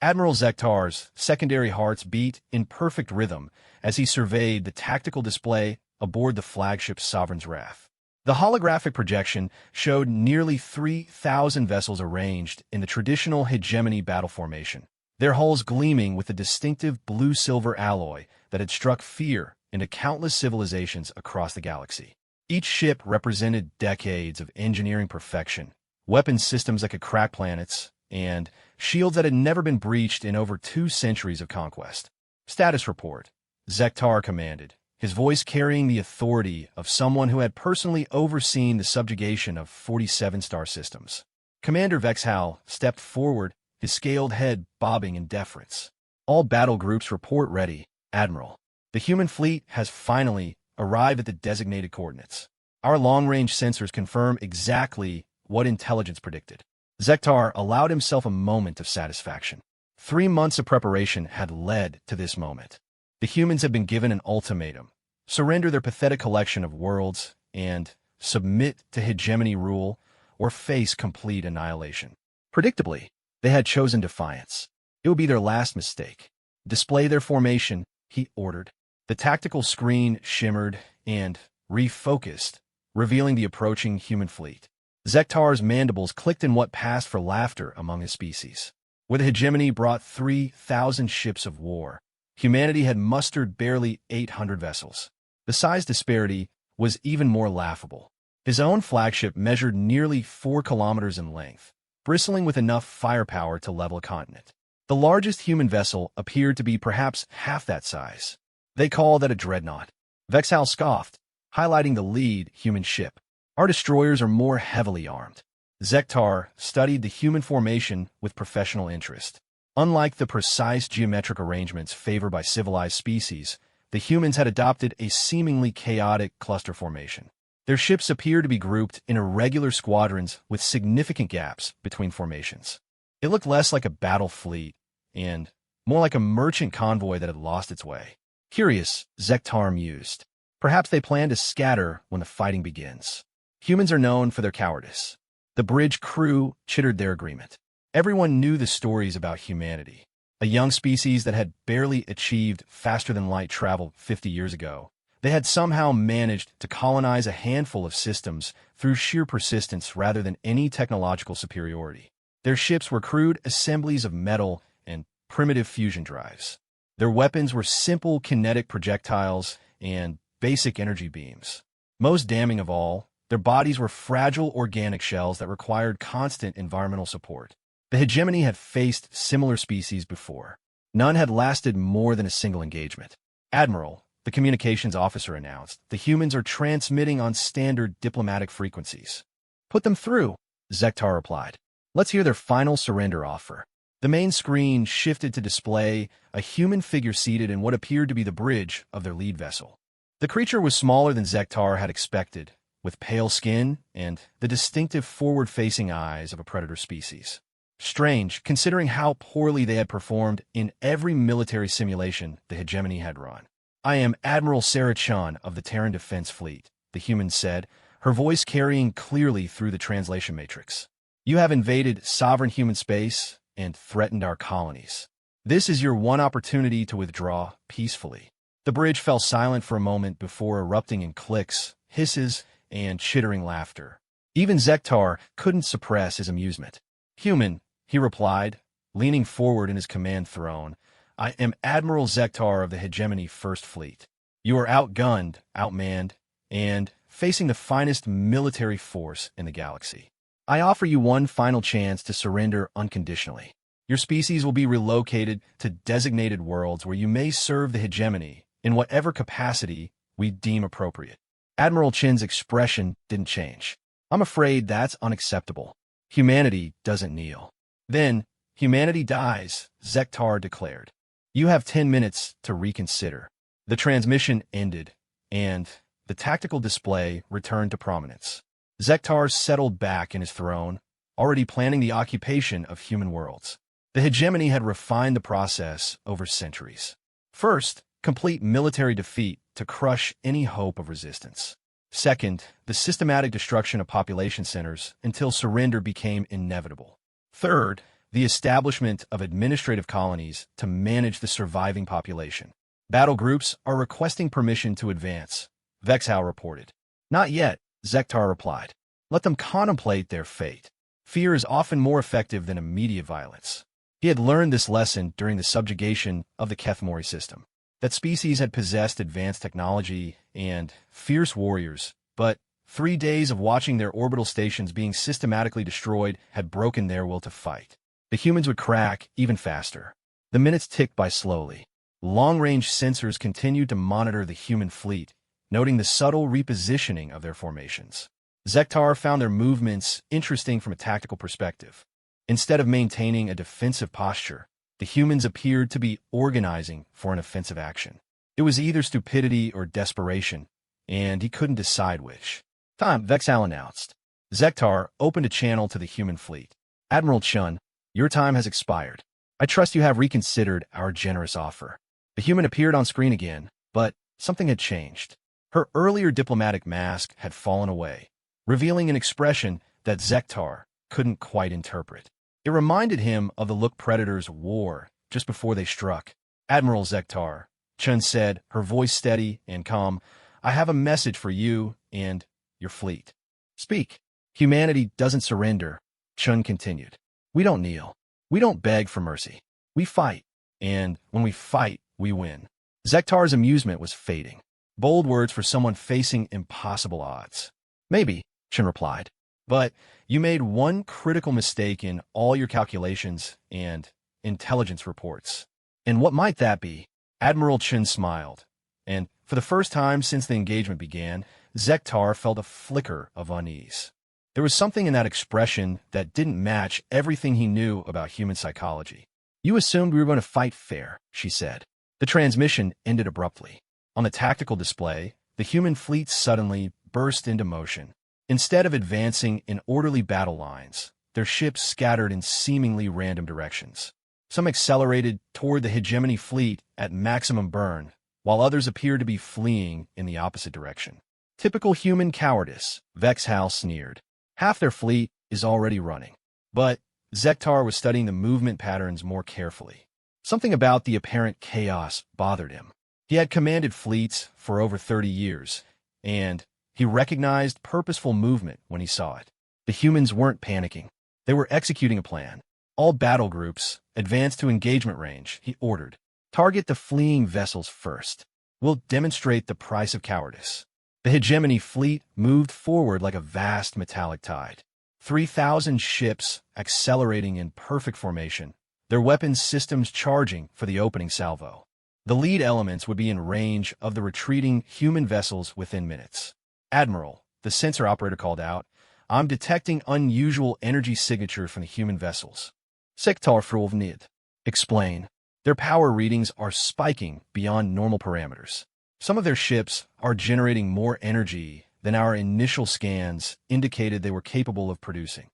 Admiral Zektar's secondary hearts beat in perfect rhythm as he surveyed the tactical display aboard the flagship Sovereign's Wrath. The holographic projection showed nearly 3,000 vessels arranged in the traditional hegemony battle formation, their hulls gleaming with the distinctive blue-silver alloy that had struck fear into countless civilizations across the galaxy. Each ship represented decades of engineering perfection, weapons systems that could crack planets, and shields that had never been breached in over 2 centuries of conquest. Status report. Zektar commanded, his voice carrying the authority of someone who had personally overseen the subjugation of 47 star systems. Commander Vexhal stepped forward, his scaled head bobbing in deference. All battle groups report ready, Admiral. The human fleet has finally arrived at the designated coordinates. Our long-range sensors confirm exactly what intelligence predicted. Zektar allowed himself a moment of satisfaction. 3 months of preparation had led to this moment. The humans had been given an ultimatum: surrender their pathetic collection of worlds and submit to hegemony rule or face complete annihilation. Predictably, they had chosen defiance. It would be their last mistake. Display their formation, he ordered. The tactical screen shimmered and refocused, revealing the approaching human fleet. Zektar's mandibles clicked in what passed for laughter among his species. Where the hegemony brought 3,000 ships of war, humanity had mustered barely 800 vessels. The size disparity was even more laughable. His own flagship measured nearly 4 kilometers in length, bristling with enough firepower to level a continent. The largest human vessel appeared to be perhaps half that size. They call that a dreadnought. Vexhal scoffed, highlighting the lead human ship. Our destroyers are more heavily armed. Zektar studied the human formation with professional interest. Unlike the precise geometric arrangements favored by civilized species, the humans had adopted a seemingly chaotic cluster formation. Their ships appeared to be grouped in irregular squadrons with significant gaps between formations. It looked less like a battle fleet and more like a merchant convoy that had lost its way. Curious, Zektar mused. Perhaps they plan to scatter when the fighting begins. Humans are known for their cowardice. The bridge crew chittered their agreement. Everyone knew the stories about humanity, a young species that had barely achieved faster-than-light travel 50 years ago. They had somehow managed to colonize a handful of systems through sheer persistence rather than any technological superiority. Their ships were crude assemblies of metal and primitive fusion drives. Their weapons were simple kinetic projectiles and basic energy beams. Most damning of all, their bodies were fragile organic shells that required constant environmental support. The hegemony had faced similar species before. None had lasted more than a single engagement. Admiral, the communications officer announced, the humans are transmitting on standard diplomatic frequencies. Put them through, Zektar replied. Let's hear their final surrender offer. The main screen shifted to display a human figure seated in what appeared to be the bridge of their lead vessel. The creature was smaller than Zektar had expected, with pale skin and the distinctive forward-facing eyes of a predator species. Strange, considering how poorly they had performed in every military simulation the hegemony had run. I am Admiral Sarah Chun of the Terran Defense Fleet, the human said, her voice carrying clearly through the translation matrix. You have invaded sovereign human space and threatened our colonies. This is your one opportunity to withdraw peacefully. The bridge fell silent for a moment before erupting in clicks, hisses, and chittering laughter. Even Zektar couldn't suppress his amusement. Human, he replied, leaning forward in his command throne, I am Admiral Zektar of the Hegemony First Fleet. You are outgunned, outmanned, and facing the finest military force in the galaxy. I offer you one final chance to surrender unconditionally. Your species will be relocated to designated worlds where you may serve the hegemony in whatever capacity we deem appropriate. Admiral Chin's expression didn't change. I'm afraid that's unacceptable. Humanity doesn't kneel. Then, humanity dies, Zektar declared. You have 10 minutes to reconsider. The transmission ended, and the tactical display returned to prominence. Zektar settled back in his throne, already planning the occupation of human worlds. The hegemony had refined the process over centuries. First, complete military defeat to crush any hope of resistance. Second, the systematic destruction of population centers until surrender became inevitable. Third, the establishment of administrative colonies to manage the surviving population. Battle groups are requesting permission to advance, Vexhal reported. Not yet, Zektar replied. Let them contemplate their fate. Fear is often more effective than immediate violence. He had learned this lesson during the subjugation of the Kethmori system. That species had possessed advanced technology and fierce warriors, but 3 days of watching their orbital stations being systematically destroyed had broken their will to fight. The humans would crack even faster. The minutes ticked by slowly. Long-range sensors continued to monitor the human fleet, noting the subtle repositioning of their formations. Zektar found their movements interesting from a tactical perspective. Instead of maintaining a defensive posture, the humans appeared to be organizing for an offensive action. It was either stupidity or desperation, and he couldn't decide which. Time, Vexhal announced. Zektar opened a channel to the human fleet. Admiral Chun, your time has expired. I trust you have reconsidered our generous offer. The human appeared on screen again, but something had changed. Her earlier diplomatic mask had fallen away, revealing an expression that Zektar couldn't quite interpret. It reminded him of the look predators wore just before they struck. Admiral Zektar, Chun said, her voice steady and calm, I have a message for you and your fleet. Speak. Humanity doesn't surrender, Chun continued. We don't kneel. We don't beg for mercy. We fight. And when we fight, we win. Zektar's amusement was fading. Bold words for someone facing impossible odds. Maybe, Chun replied. But you made one critical mistake in all your calculations and intelligence reports. And what might that be? Admiral Chun smiled. And for the first time since the engagement began, Zektar felt a flicker of unease. There was something in that expression that didn't match everything he knew about human psychology. You assumed we were going to fight fair, she said. The transmission ended abruptly. On the tactical display, the human fleet suddenly burst into motion. Instead of advancing in orderly battle lines, their ships scattered in seemingly random directions. Some accelerated toward the hegemony fleet at maximum burn, while others appeared to be fleeing in the opposite direction. Typical human cowardice, Vexhal sneered. Half their fleet is already running. But Zektar was studying the movement patterns more carefully. Something about the apparent chaos bothered him. He had commanded fleets for over 30 years, and he recognized purposeful movement when he saw it. The humans weren't panicking. They were executing a plan. All battle groups advance to engagement range, he ordered. Target the fleeing vessels first. We'll demonstrate the price of cowardice. The hegemony fleet moved forward like a vast metallic tide. 3,000 ships accelerating in perfect formation, their weapons systems charging for the opening salvo. The lead elements would be in range of the retreating human vessels within minutes. Admiral, the sensor operator called out, I'm detecting unusual energy signature from the human vessels. Sektar Frulvnid. Explain. Their power readings are spiking beyond normal parameters. Some of their ships are generating more energy than our initial scans indicated they were capable of producing.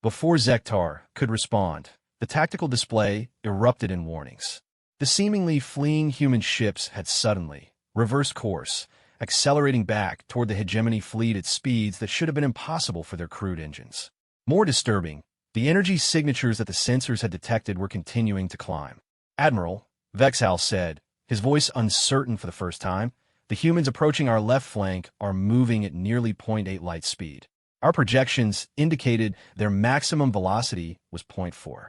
Before Zektar could respond, the tactical display erupted in warnings. The seemingly fleeing human ships had suddenly reversed course, accelerating back toward the hegemony fleet at speeds that should have been impossible for their crude engines. More disturbing, the energy signatures that the sensors had detected were continuing to climb. Admiral, Vexhal said, his voice uncertain for the first time, the humans approaching our left flank are moving at nearly 0.8 light speed. Our projections indicated their maximum velocity was 0.4.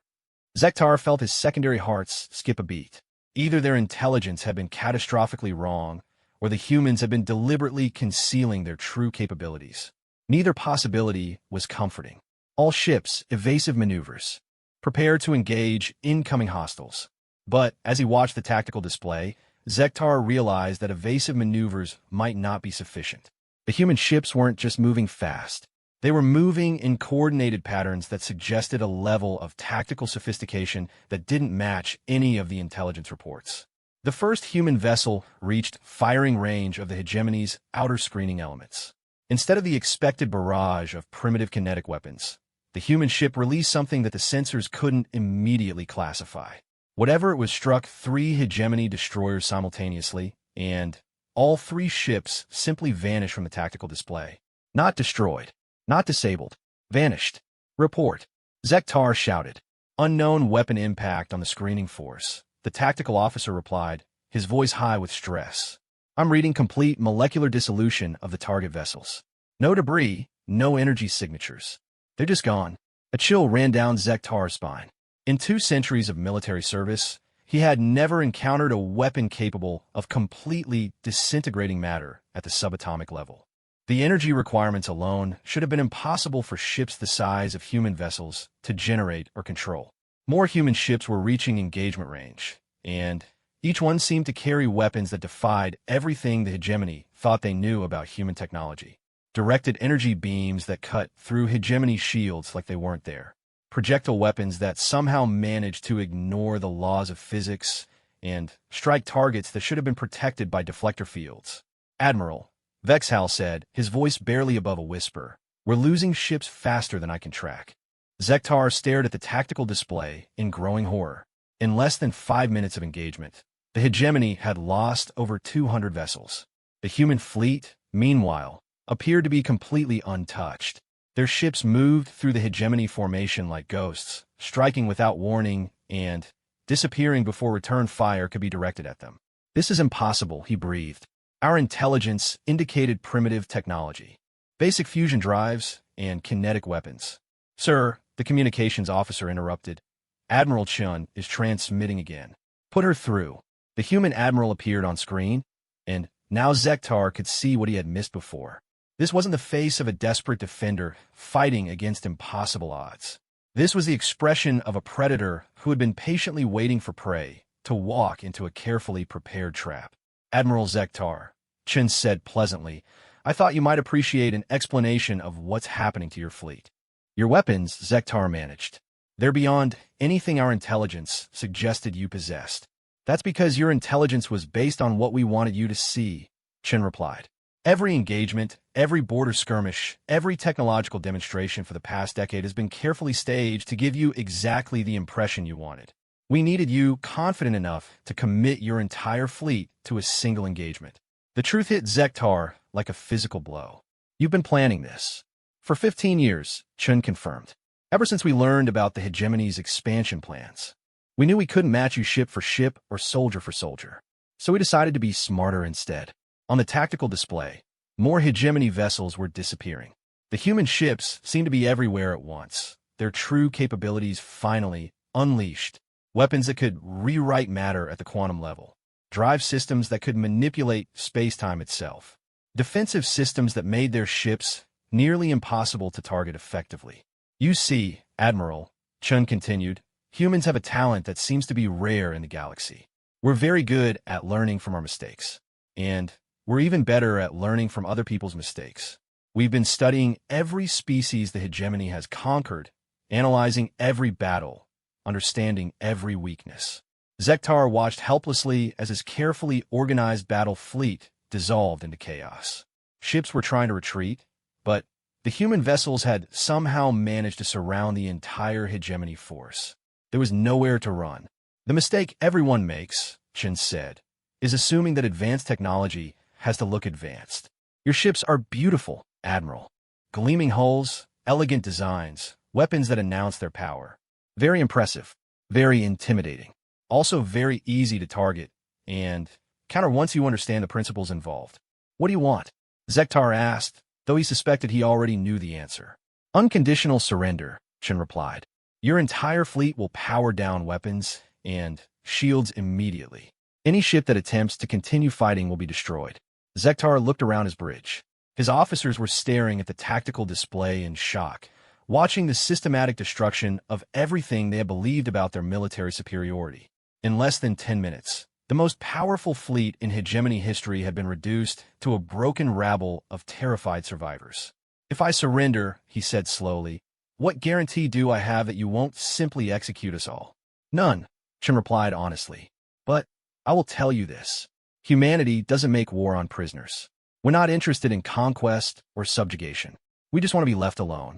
Zektar felt his secondary hearts skip a beat. Either their intelligence had been catastrophically wrong, or the humans had been deliberately concealing their true capabilities. Neither possibility was comforting. All ships, evasive maneuvers. Prepare to engage incoming hostiles. But as he watched the tactical display, Zektar realized that evasive maneuvers might not be sufficient. The human ships weren't just moving fast. They were moving in coordinated patterns that suggested a level of tactical sophistication that didn't match any of the intelligence reports. The first human vessel reached firing range of the hegemony's outer screening elements. Instead of the expected barrage of primitive kinetic weapons, the human ship released something that the sensors couldn't immediately classify. Whatever it was struck 3 hegemony destroyers simultaneously, and all 3 ships simply vanished from the tactical display. Not destroyed. Not disabled. Vanished. Report. Zektar shouted. Unknown weapon impact on the screening force. The tactical officer replied, his voice high with stress. I'm reading complete molecular dissolution of the target vessels. No debris, no energy signatures. They're just gone. A chill ran down Zektar's spine. In 2 centuries of military service, he had never encountered a weapon capable of completely disintegrating matter at the subatomic level. The energy requirements alone should have been impossible for ships the size of human vessels to generate or control. More human ships were reaching engagement range, and each one seemed to carry weapons that defied everything the hegemony thought they knew about human technology. Directed energy beams that cut through hegemony shields like they weren't there. Projectile weapons that somehow managed to ignore the laws of physics and strike targets that should have been protected by deflector fields. Admiral, Vexhal said, his voice barely above a whisper, we're losing ships faster than I can track. Zektar stared at the tactical display in growing horror. In less than 5 minutes of engagement, the hegemony had lost over 200 vessels. The human fleet, meanwhile, appeared to be completely untouched. Their ships moved through the hegemony formation like ghosts, striking without warning and disappearing before return fire could be directed at them. This is impossible, he breathed. Our intelligence indicated primitive technology, basic fusion drives, and kinetic weapons. Sir, the communications officer interrupted. Admiral Chun is transmitting again. Put her through. The human admiral appeared on screen, and now Zektar could see what he had missed before. This wasn't the face of a desperate defender fighting against impossible odds. This was the expression of a predator who had been patiently waiting for prey to walk into a carefully prepared trap. Admiral Zektar, Chun said pleasantly, I thought you might appreciate an explanation of what's happening to your fleet. Your weapons, Zektar managed. They're beyond anything our intelligence suggested you possessed. That's because your intelligence was based on what we wanted you to see, Chun replied. Every engagement, every border skirmish, every technological demonstration for the past decade has been carefully staged to give you exactly the impression you wanted. We needed you confident enough to commit your entire fleet to a single engagement. The truth hit Zektar like a physical blow. You've been planning this. For 15 years, Chun confirmed. Ever since we learned about the hegemony's expansion plans. We knew we couldn't match you ship for ship or soldier for soldier. So we decided to be smarter instead. On the tactical display, more hegemony vessels were disappearing. The human ships seemed to be everywhere at once, their true capabilities finally unleashed. Weapons that could rewrite matter at the quantum level. Drive systems that could manipulate space-time itself. Defensive systems that made their ships nearly impossible to target effectively. You see, Admiral, Chun continued, humans have a talent that seems to be rare in the galaxy. We're very good at learning from our mistakes. And we're even better at learning from other people's mistakes. We've been studying every species the hegemony has conquered, analyzing every battle, understanding every weakness. Zektar watched helplessly as his carefully organized battle fleet dissolved into chaos. Ships were trying to retreat, but the human vessels had somehow managed to surround the entire hegemony force. There was nowhere to run. The mistake everyone makes, Chun said, is assuming that advanced technology has to look advanced. Your ships are beautiful, Admiral. Gleaming hulls, elegant designs, weapons that announce their power. Very impressive, very intimidating. Also very easy to target, and counter once you understand the principles involved. What do you want? Zektar asked, though he suspected he already knew the answer. Unconditional surrender, Chun replied. Your entire fleet will power down weapons and shields immediately. Any ship that attempts to continue fighting will be destroyed. Zektar looked around his bridge. His officers were staring at the tactical display in shock, watching the systematic destruction of everything they had believed about their military superiority. In less than 10 minutes, the most powerful fleet in hegemony history had been reduced to a broken rabble of terrified survivors. If I surrender, he said slowly, what guarantee do I have that you won't simply execute us all? None, Chun replied honestly. But I will tell you this. Humanity doesn't make war on prisoners. We're not interested in conquest or subjugation. We just want to be left alone.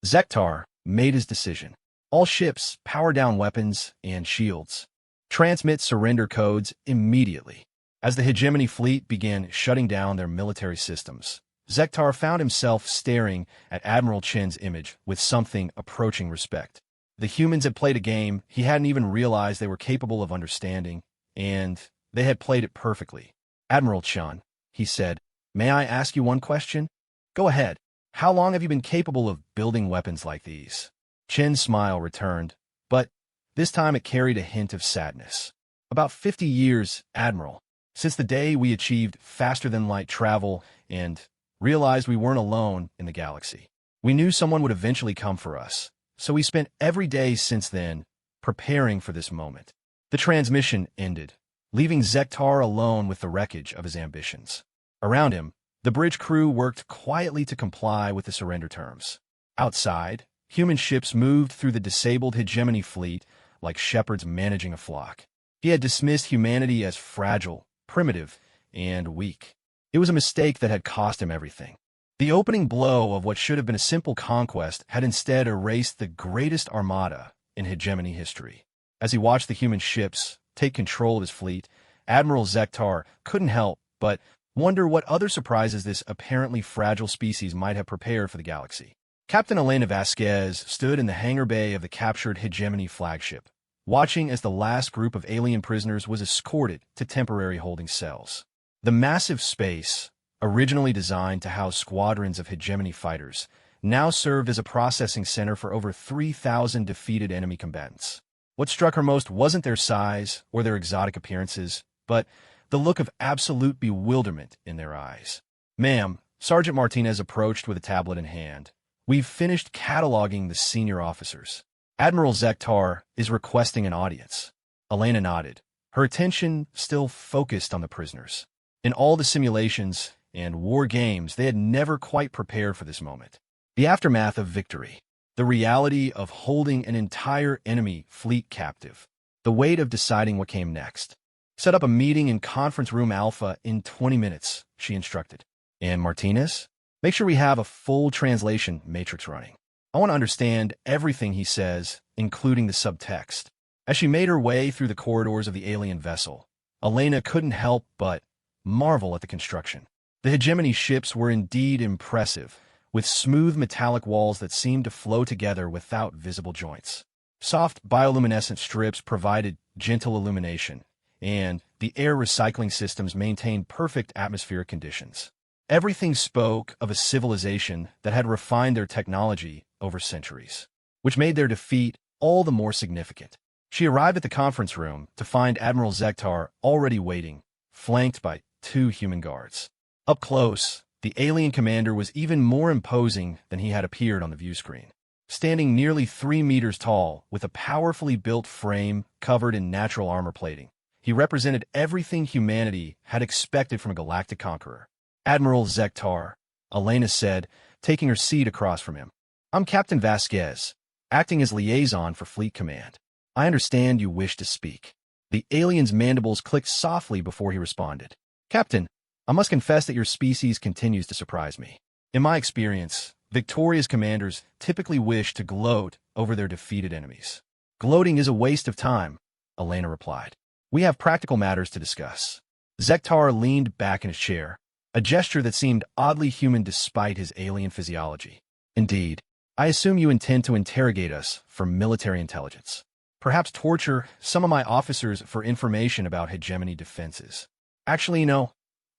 Zektar made his decision. All ships power down weapons and shields. Transmit surrender codes immediately. As the hegemony fleet began shutting down their military systems, Zektar found himself staring at Admiral Chen's image with something approaching respect. The humans had played a game he hadn't even realized they were capable of understanding, and they had played it perfectly. "Admiral Chan," he said, "may I ask you one question?" "Go ahead. How long have you been capable of building weapons like these?" Chen's smile returned, but this time it carried a hint of sadness. "About 50 years, Admiral, since the day we achieved faster-than-light travel and realized we weren't alone in the galaxy. We knew someone would eventually come for us, so we spent every day since then preparing for this moment." The transmission ended, leaving Zektar alone with the wreckage of his ambitions. Around him, the bridge crew worked quietly to comply with the surrender terms. Outside, human ships moved through the disabled hegemony fleet like shepherds managing a flock. He had dismissed humanity as fragile, primitive, and weak. It was a mistake that had cost him everything. The opening blow of what should have been a simple conquest had instead erased the greatest armada in hegemony history. As he watched the human ships take control of his fleet, Admiral Zektar couldn't help but wonder what other surprises this apparently fragile species might have prepared for the galaxy. Captain Elena Vasquez stood in the hangar bay of the captured hegemony flagship, watching as the last group of alien prisoners was escorted to temporary holding cells. The massive space, originally designed to house squadrons of hegemony fighters, now served as a processing center for over 3,000 defeated enemy combatants. What struck her most wasn't their size or their exotic appearances, but the look of absolute bewilderment in their eyes. "Ma'am," Sergeant Martinez approached with a tablet in hand, "we've finished cataloging the senior officers. Admiral Zektar is requesting an audience." Elena nodded, her attention still focused on the prisoners. In all the simulations and war games, they had never quite prepared for this moment. The aftermath of victory. The reality of holding an entire enemy fleet captive. The weight of deciding what came next. "Set up a meeting in Conference Room Alpha in 20 minutes, she instructed. "And Martinez? Make sure we have a full translation matrix running. I want to understand everything he says, including the subtext." As she made her way through the corridors of the alien vessel, Elena couldn't help but marvel at the construction. The hegemony ships were indeed impressive, with smooth metallic walls that seemed to flow together without visible joints. Soft bioluminescent strips provided gentle illumination, and the air recycling systems maintained perfect atmospheric conditions. Everything spoke of a civilization that had refined their technology over centuries, which made their defeat all the more significant. She arrived at the conference room to find Admiral Zektar already waiting, flanked by 2 human guards. Up close, the alien commander was even more imposing than he had appeared on the view screen. Standing nearly 3 meters tall, with a powerfully built frame covered in natural armor plating, he represented everything humanity had expected from a galactic conqueror. "Admiral Zektar," Elena said, taking her seat across from him. "I'm Captain Vasquez, acting as liaison for Fleet Command. I understand you wish to speak." The alien's mandibles clicked softly before he responded. "Captain, I must confess that your species continues to surprise me. In my experience, victorious commanders typically wish to gloat over their defeated enemies." "Gloating is a waste of time," Elena replied. "We have practical matters to discuss." Zektar leaned back in his chair, a gesture that seemed oddly human despite his alien physiology. "Indeed, I assume you intend to interrogate us for military intelligence. Perhaps torture some of my officers for information about hegemony defenses." "Actually,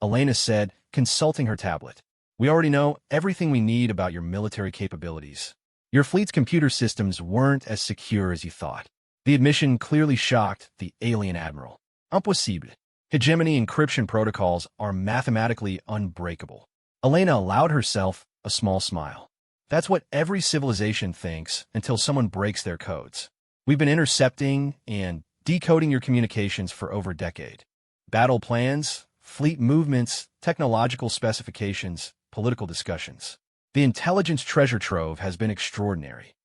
Elena said, consulting her tablet. "We already know everything we need about your military capabilities. Your fleet's computer systems weren't as secure as you thought." The admission clearly shocked the alien admiral. "Impossible. Hegemony encryption protocols are mathematically unbreakable." Elena allowed herself a small smile. "That's what every civilization thinks until someone breaks their codes. We've been intercepting and decoding your communications for over a decade. Battle plans, fleet movements, technological specifications, political discussions. The intelligence treasure trove has been extraordinary."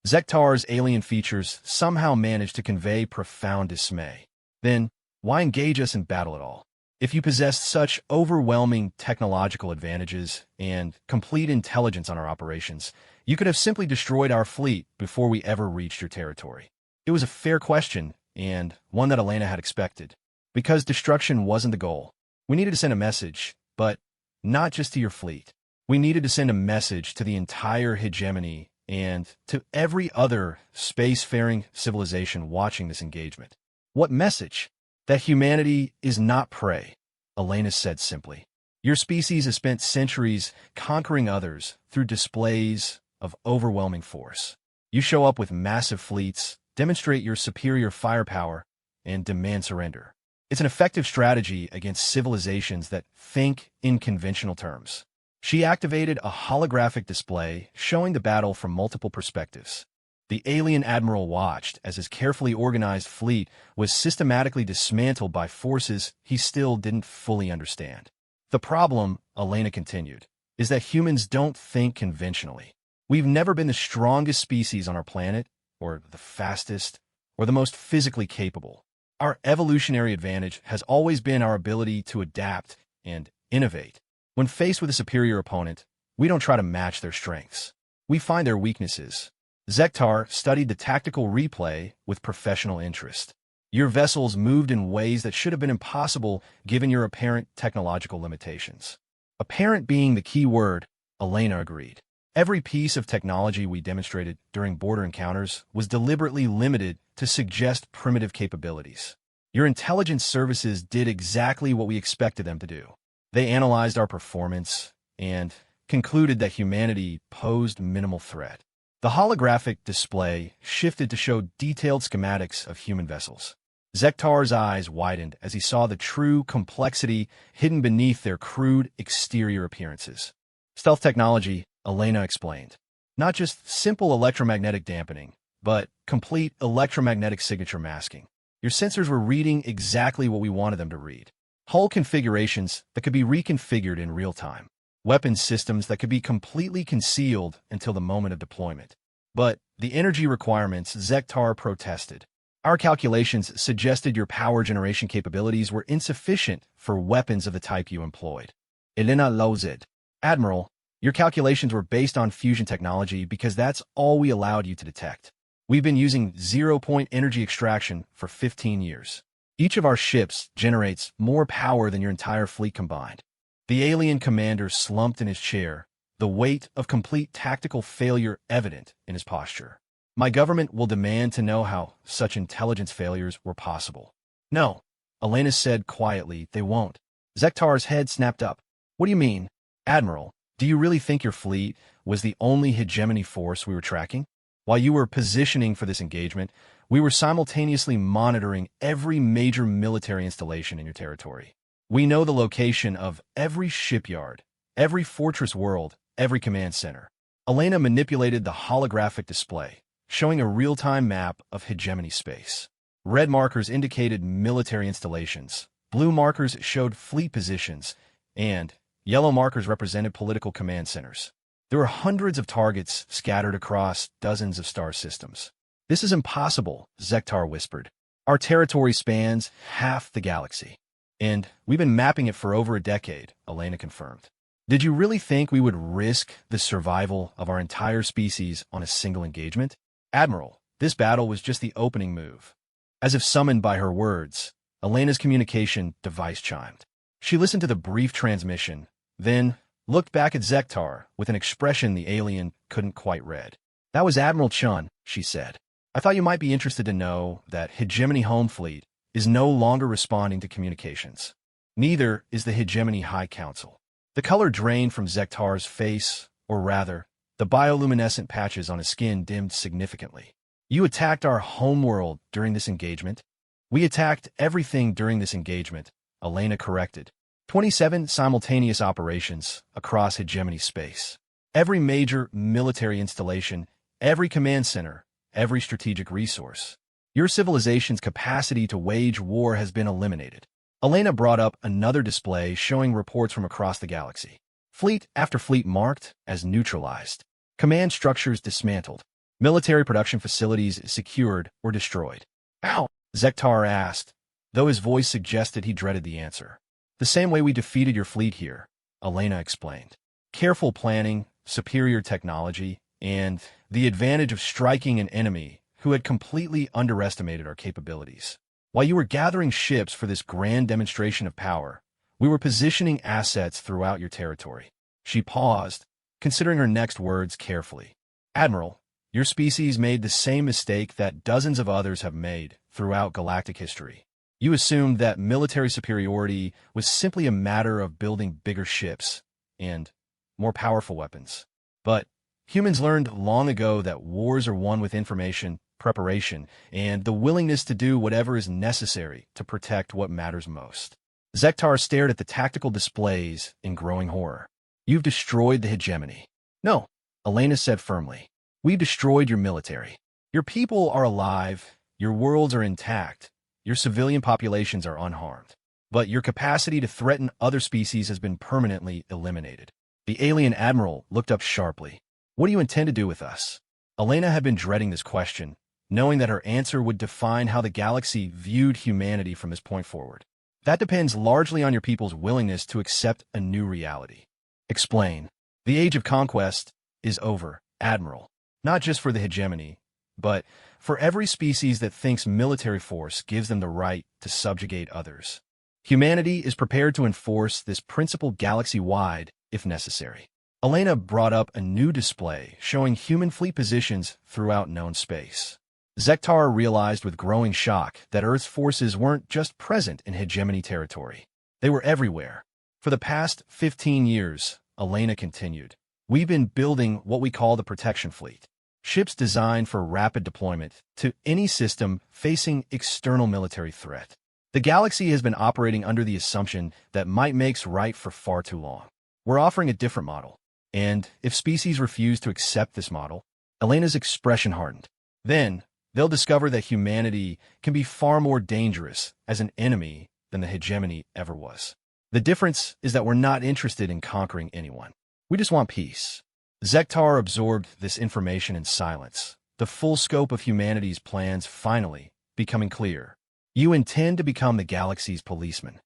Zektar's alien features somehow managed to convey profound dismay. "Then, why engage us in battle at all? If you possessed such overwhelming technological advantages and complete intelligence on our operations, you could have simply destroyed our fleet before we ever reached your territory." It was a fair question, and one that Elena had expected. Because destruction wasn't the goal. We needed to send a message, but not just to your fleet. We needed to send a message to the entire hegemony and to every other spacefaring civilization watching this engagement. What message? That humanity is not prey, Elena said simply. Your species has spent centuries conquering others through displays of overwhelming force. You show up with massive fleets, demonstrate your superior firepower, and demand surrender. It's an effective strategy against civilizations that think in conventional terms. She activated a holographic display showing the battle from multiple perspectives. The alien admiral watched as his carefully organized fleet was systematically dismantled by forces he still didn't fully understand. The problem, Elena continued, is that humans don't think conventionally. We've never been the strongest species on our planet, or the fastest, or the most physically capable. Our evolutionary advantage has always been our ability to adapt and innovate. When faced with a superior opponent, we don't try to match their strengths. We find their weaknesses. Zektar studied the tactical replay with professional interest. Your vessels moved in ways that should have been impossible given your apparent technological limitations. Apparent being the key word, Elena agreed. Every piece of technology we demonstrated during border encounters was deliberately limited to suggest primitive capabilities. Your intelligence services did exactly what we expected them to do. They analyzed our performance and concluded that humanity posed minimal threat. The holographic display shifted to show detailed schematics of human vessels. Zektar's eyes widened as he saw the true complexity hidden beneath their crude exterior appearances. Stealth technology, Elena explained. Not just simple electromagnetic dampening, but complete electromagnetic signature masking. Your sensors were reading exactly what we wanted them to read. Hull configurations that could be reconfigured in real time. Weapons systems that could be completely concealed until the moment of deployment. But the energy requirements, Zektar protested. Our calculations suggested your power generation capabilities were insufficient for weapons of the type you employed. Elena Lozid. Admiral, your calculations were based on fusion technology because that's all we allowed you to detect. We've been using zero-point energy extraction for 15 years. Each of our ships generates more power than your entire fleet combined. The alien commander slumped in his chair, the weight of complete tactical failure evident in his posture. My government will demand to know how such intelligence failures were possible. No, Elena said quietly, they won't. Zektar's head snapped up. What do you mean? Admiral, do you really think your fleet was the only hegemony force we were tracking? While you were positioning for this engagement, we were simultaneously monitoring every major military installation in your territory. We know the location of every shipyard, every fortress world, every command center. Elena manipulated the holographic display, showing a real-time map of hegemony space. Red markers indicated military installations, blue markers showed fleet positions, and yellow markers represented political command centers. There were hundreds of targets scattered across dozens of star systems. This is impossible, Zektar whispered. Our territory spans half the galaxy. And we've been mapping it for over a decade, Elena confirmed. Did you really think we would risk the survival of our entire species on a single engagement? Admiral, this battle was just the opening move. As if summoned by her words, Elena's communication device chimed. She listened to the brief transmission, then looked back at Zektar with an expression the alien couldn't quite read. That was Admiral Chun, she said. I thought you might be interested to know that Hegemony Home Fleet is no longer responding to communications. Neither is the Hegemony High Council. The color drained from Zektar's face, or rather, the bioluminescent patches on his skin dimmed significantly. You attacked our homeworld during this engagement? We attacked everything during this engagement, Elena corrected. 27 simultaneous operations across hegemony space. Every major military installation, every command center, every strategic resource. Your civilization's capacity to wage war has been eliminated. Elena brought up another display showing reports from across the galaxy. Fleet after fleet marked as neutralized. Command structures dismantled. Military production facilities secured or destroyed. Ow! Zektar asked, though his voice suggested he dreaded the answer. The same way we defeated your fleet here, Elena explained. Careful planning, superior technology, and the advantage of striking an enemy who had completely underestimated our capabilities. While you were gathering ships for this grand demonstration of power, we were positioning assets throughout your territory. She paused, considering her next words carefully. Admiral, your species made the same mistake that dozens of others have made throughout galactic history. You assumed that military superiority was simply a matter of building bigger ships and more powerful weapons. But humans learned long ago that wars are won with information, preparation, and the willingness to do whatever is necessary to protect what matters most. Zektar stared at the tactical displays in growing horror. You've destroyed the hegemony. No, Elena said firmly. We've destroyed your military. Your people are alive, your worlds are intact, your civilian populations are unharmed. But your capacity to threaten other species has been permanently eliminated. The alien admiral looked up sharply. What do you intend to do with us? Elena had been dreading this question, knowing that her answer would define how the galaxy viewed humanity from this point forward. That depends largely on your people's willingness to accept a new reality. Explain. The age of conquest is over, Admiral. Not just for the hegemony, but for every species that thinks military force gives them the right to subjugate others. Humanity is prepared to enforce this principle galaxy-wide if necessary. Elena brought up a new display showing human fleet positions throughout known space. Zektar realized with growing shock that Earth's forces weren't just present in hegemony territory. They were everywhere. For the past 15 years, Elena continued, we've been building what we call the protection fleet. Ships designed for rapid deployment to any system facing external military threat. The galaxy has been operating under the assumption that might makes right for far too long. We're offering a different model. And if species refuse to accept this model, Elena's expression hardened. Then, they'll discover that humanity can be far more dangerous as an enemy than the hegemony ever was. The difference is that we're not interested in conquering anyone. We just want peace. Zektar absorbed this information in silence, the full scope of humanity's plans finally becoming clear. You intend to become the galaxy's policeman.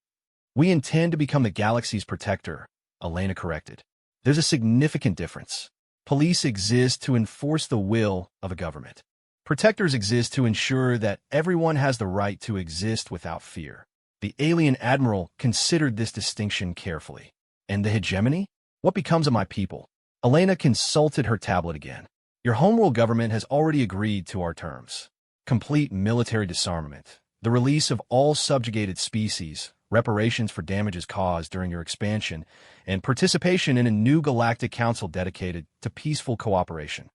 We intend to become the galaxy's protector, Elena corrected. There's a significant difference. Police exist to enforce the will of a government. Protectors exist to ensure that everyone has the right to exist without fear. The alien admiral considered this distinction carefully. And the hegemony? What becomes of my people? Elena consulted her tablet again. Your homeworld government has already agreed to our terms. Complete military disarmament, the release of all subjugated species, reparations for damages caused during your expansion, and participation in a new galactic council dedicated to peaceful cooperation.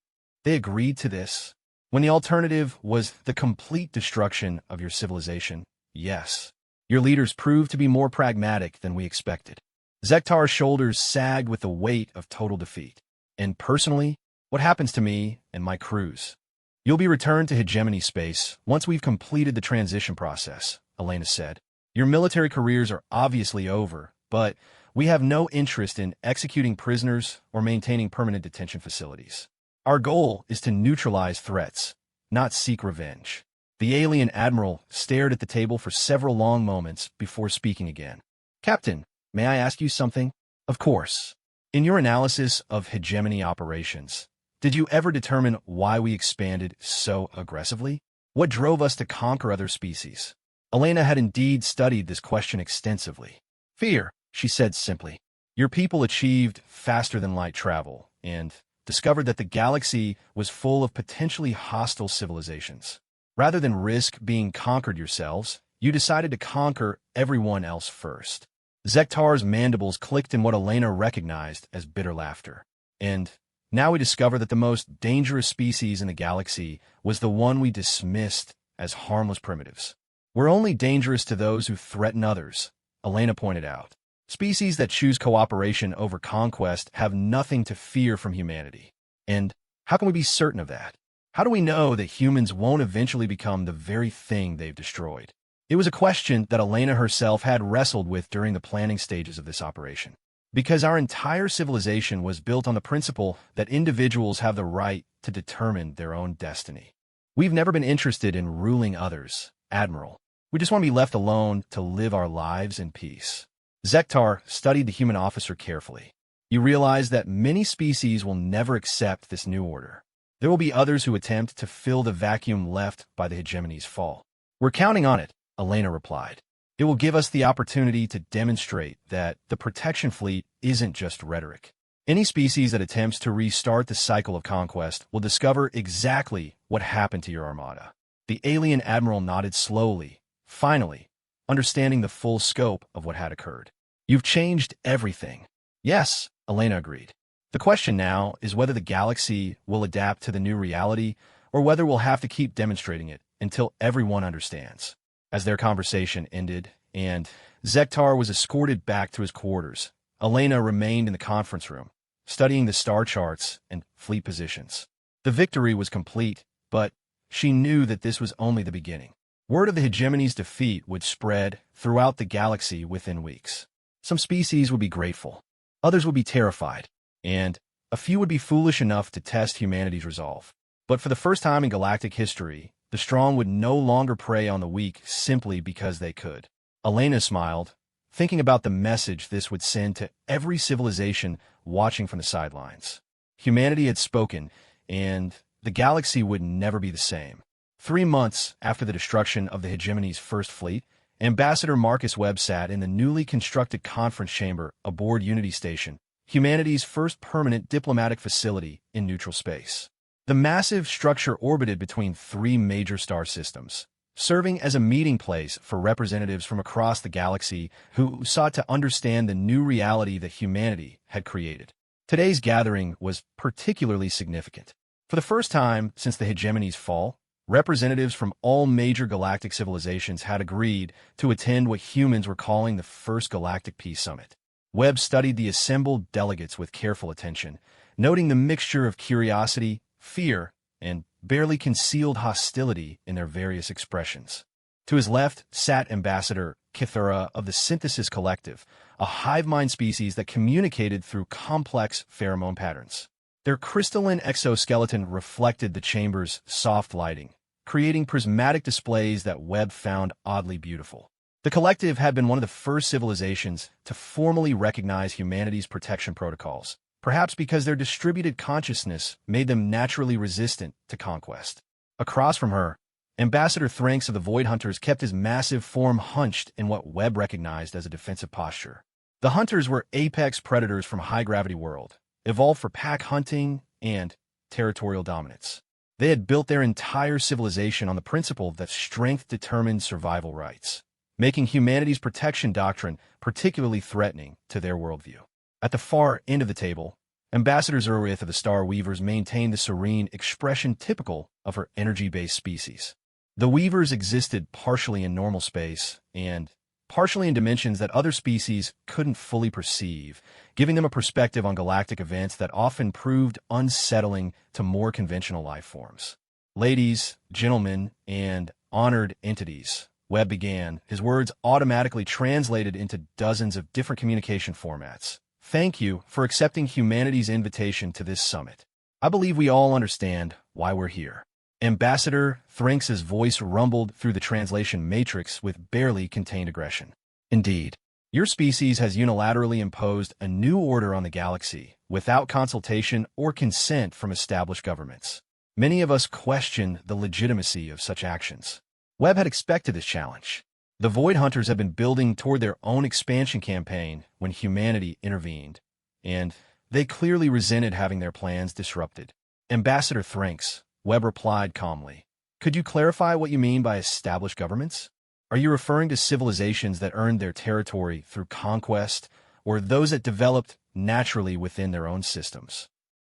They agreed to this. When the alternative was the complete destruction of your civilization, yes. Your leaders proved to be more pragmatic than we expected. Zektar's shoulders sagged with the weight of total defeat. And personally, what happens to me and my crews? You'll be returned to hegemony space once we've completed the transition process, Elena said. Your military careers are obviously over, but we have no interest in executing prisoners or maintaining permanent detention facilities. Our goal is to neutralize threats, not seek revenge. The alien admiral stared at the table for several long moments before speaking again. Captain, may I ask you something? Of course. In your analysis of hegemony operations, did you ever determine why we expanded so aggressively? What drove us to conquer other species? Elena had indeed studied this question extensively. Fear, she said simply. Your people achieved faster-than-light travel and discovered that the galaxy was full of potentially hostile civilizations. Rather than risk being conquered yourselves, you decided to conquer everyone else first. Zektar's mandibles clicked in what Elena recognized as bitter laughter. And now we discover that the most dangerous species in the galaxy was the one we dismissed as harmless primitives. We're only dangerous to those who threaten others, Elena pointed out. Species that choose cooperation over conquest have nothing to fear from humanity. And how can we be certain of that? How do we know that humans won't eventually become the very thing they've destroyed? It was a question that Elena herself had wrestled with during the planning stages of this operation. Because our entire civilization was built on the principle that individuals have the right to determine their own destiny. We've never been interested in ruling others, Admiral. We just want to be left alone to live our lives in peace. Zektar studied the human officer carefully. You realize that many species will never accept this new order. There will be others who attempt to fill the vacuum left by the hegemony's fall. We're counting on it, Elena replied. It will give us the opportunity to demonstrate that the protection fleet isn't just rhetoric. Any species that attempts to restart the cycle of conquest will discover exactly what happened to your armada. The alien admiral nodded slowly, finally, understanding the full scope of what had occurred. You've changed everything. Yes, Elena agreed. The question now is whether the galaxy will adapt to the new reality or whether we'll have to keep demonstrating it until everyone understands. As their conversation ended and Zektar was escorted back to his quarters, Elena remained in the conference room, studying the star charts and fleet positions. The victory was complete, but she knew that this was only the beginning. Word of the hegemony's defeat would spread throughout the galaxy within weeks. Some species would be grateful, others would be terrified, and a few would be foolish enough to test humanity's resolve. But for the first time in galactic history, the strong would no longer prey on the weak simply because they could. Elena smiled, thinking about the message this would send to every civilization watching from the sidelines. Humanity had spoken, and the galaxy would never be the same. 3 months after the destruction of the hegemony's first fleet, Ambassador Marcus Webb sat in the newly constructed conference chamber aboard Unity Station, humanity's first permanent diplomatic facility in neutral space. The massive structure orbited between 3 major star systems, serving as a meeting place for representatives from across the galaxy who sought to understand the new reality that humanity had created. Today's gathering was particularly significant. For the first time since the hegemony's fall, representatives from all major galactic civilizations had agreed to attend what humans were calling the First Galactic Peace Summit. Webb studied the assembled delegates with careful attention, noting the mixture of curiosity, fear, and barely concealed hostility in their various expressions. To his left sat Ambassador Kithura of the Synthesis Collective, a hive mind species that communicated through complex pheromone patterns. Their crystalline exoskeleton reflected the chamber's soft lighting, creating prismatic displays that Webb found oddly beautiful. The collective had been one of the first civilizations to formally recognize humanity's protection protocols, perhaps because their distributed consciousness made them naturally resistant to conquest. Across from her, Ambassador Thranks of the Void Hunters kept his massive form hunched in what Webb recognized as a defensive posture. The Hunters were apex predators from a high-gravity world, evolved for pack hunting and territorial dominance. They had built their entire civilization on the principle that strength determined survival rights, making humanity's protection doctrine particularly threatening to their worldview. At the far end of the table, Ambassador Zurith of the Star Weavers maintained the serene expression typical of her energy-based species. The Weavers existed partially in normal space and partially in dimensions that other species couldn't fully perceive, giving them a perspective on galactic events that often proved unsettling to more conventional life forms. Ladies, gentlemen, and honored entities, Webb began, his words automatically translated into dozens of different communication formats. Thank you for accepting humanity's invitation to this summit. I believe we all understand why we're here. Ambassador Thranks' voice rumbled through the translation matrix with barely contained aggression. Indeed, your species has unilaterally imposed a new order on the galaxy without consultation or consent from established governments. Many of us question the legitimacy of such actions. Webb had expected this challenge. The Void Hunters had been building toward their own expansion campaign when humanity intervened, and they clearly resented having their plans disrupted. Ambassador Thranks, Webb replied calmly, could you clarify what you mean by established governments? Are you referring to civilizations that earned their territory through conquest, or those that developed naturally within their own systems?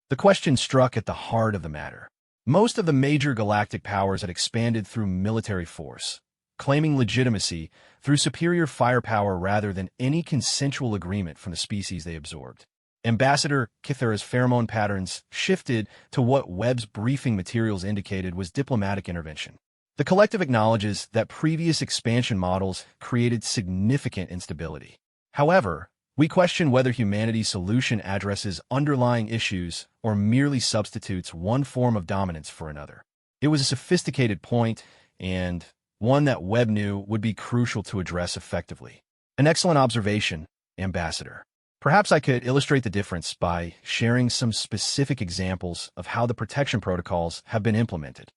The question struck at the heart of the matter. Most of the major galactic powers had expanded through military force, claiming legitimacy through superior firepower rather than any consensual agreement from the species they absorbed. Ambassador Kithura's pheromone patterns shifted to what Webb's briefing materials indicated was diplomatic intervention. The collective acknowledges that previous expansion models created significant instability. However, we question whether humanity's solution addresses underlying issues or merely substitutes one form of dominance for another. It was a sophisticated point, and one that Webb knew would be crucial to address effectively. An excellent observation, Ambassador. Perhaps I could illustrate the difference by sharing some specific examples of how the protection protocols have been implemented.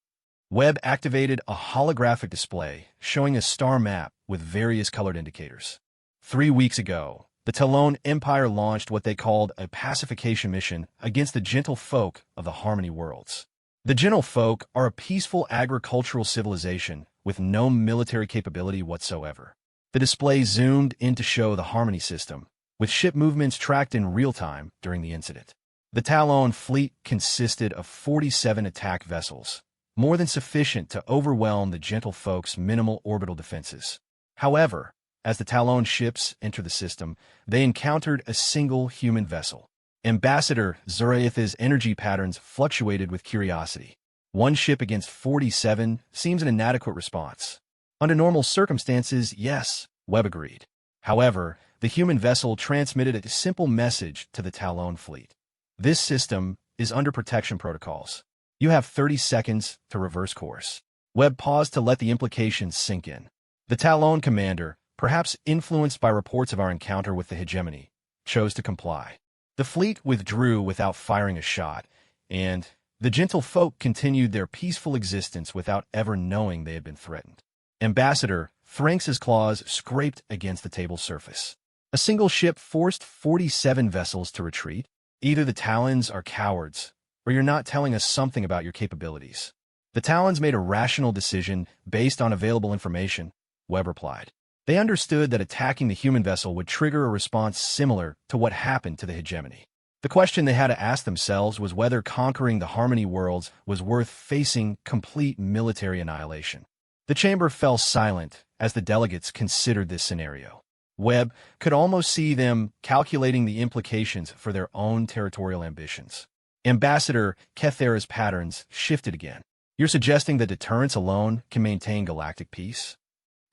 Webb activated a holographic display showing a star map with various colored indicators. 3 weeks ago, the Talon Empire launched what they called a pacification mission against the gentle folk of the Harmony Worlds. The gentle folk are a peaceful agricultural civilization with no military capability whatsoever. The display zoomed in to show the Harmony system, with ship movements tracked in real time during the incident. The Talon fleet consisted of 47 attack vessels, more than sufficient to overwhelm the gentle folk's minimal orbital defenses. However, as the Talon ships entered the system, they encountered a single human vessel. Ambassador Zuraith's energy patterns fluctuated with curiosity. One ship against 47 seems an inadequate response. Under normal circumstances, yes, Webb agreed. However, the human vessel transmitted a simple message to the Talon fleet. This system is under protection protocols. You have 30 seconds to reverse course. Webb paused to let the implications sink in. The Talon commander, perhaps influenced by reports of our encounter with the hegemony, chose to comply. The fleet withdrew without firing a shot, and the gentle folk continued their peaceful existence without ever knowing they had been threatened. Ambassador Thranx's claws scraped against the table's surface. A single ship forced 47 vessels to retreat. Either the Talons are cowards, or you're not telling us something about your capabilities. The Talons made a rational decision based on available information, Webb replied. They understood that attacking the human vessel would trigger a response similar to what happened to the hegemony. The question they had to ask themselves was whether conquering the Harmony Worlds was worth facing complete military annihilation. The chamber fell silent as the delegates considered this scenario. Webb could almost see them calculating the implications for their own territorial ambitions. Ambassador Kethera's patterns shifted again. You're suggesting that deterrence alone can maintain galactic peace?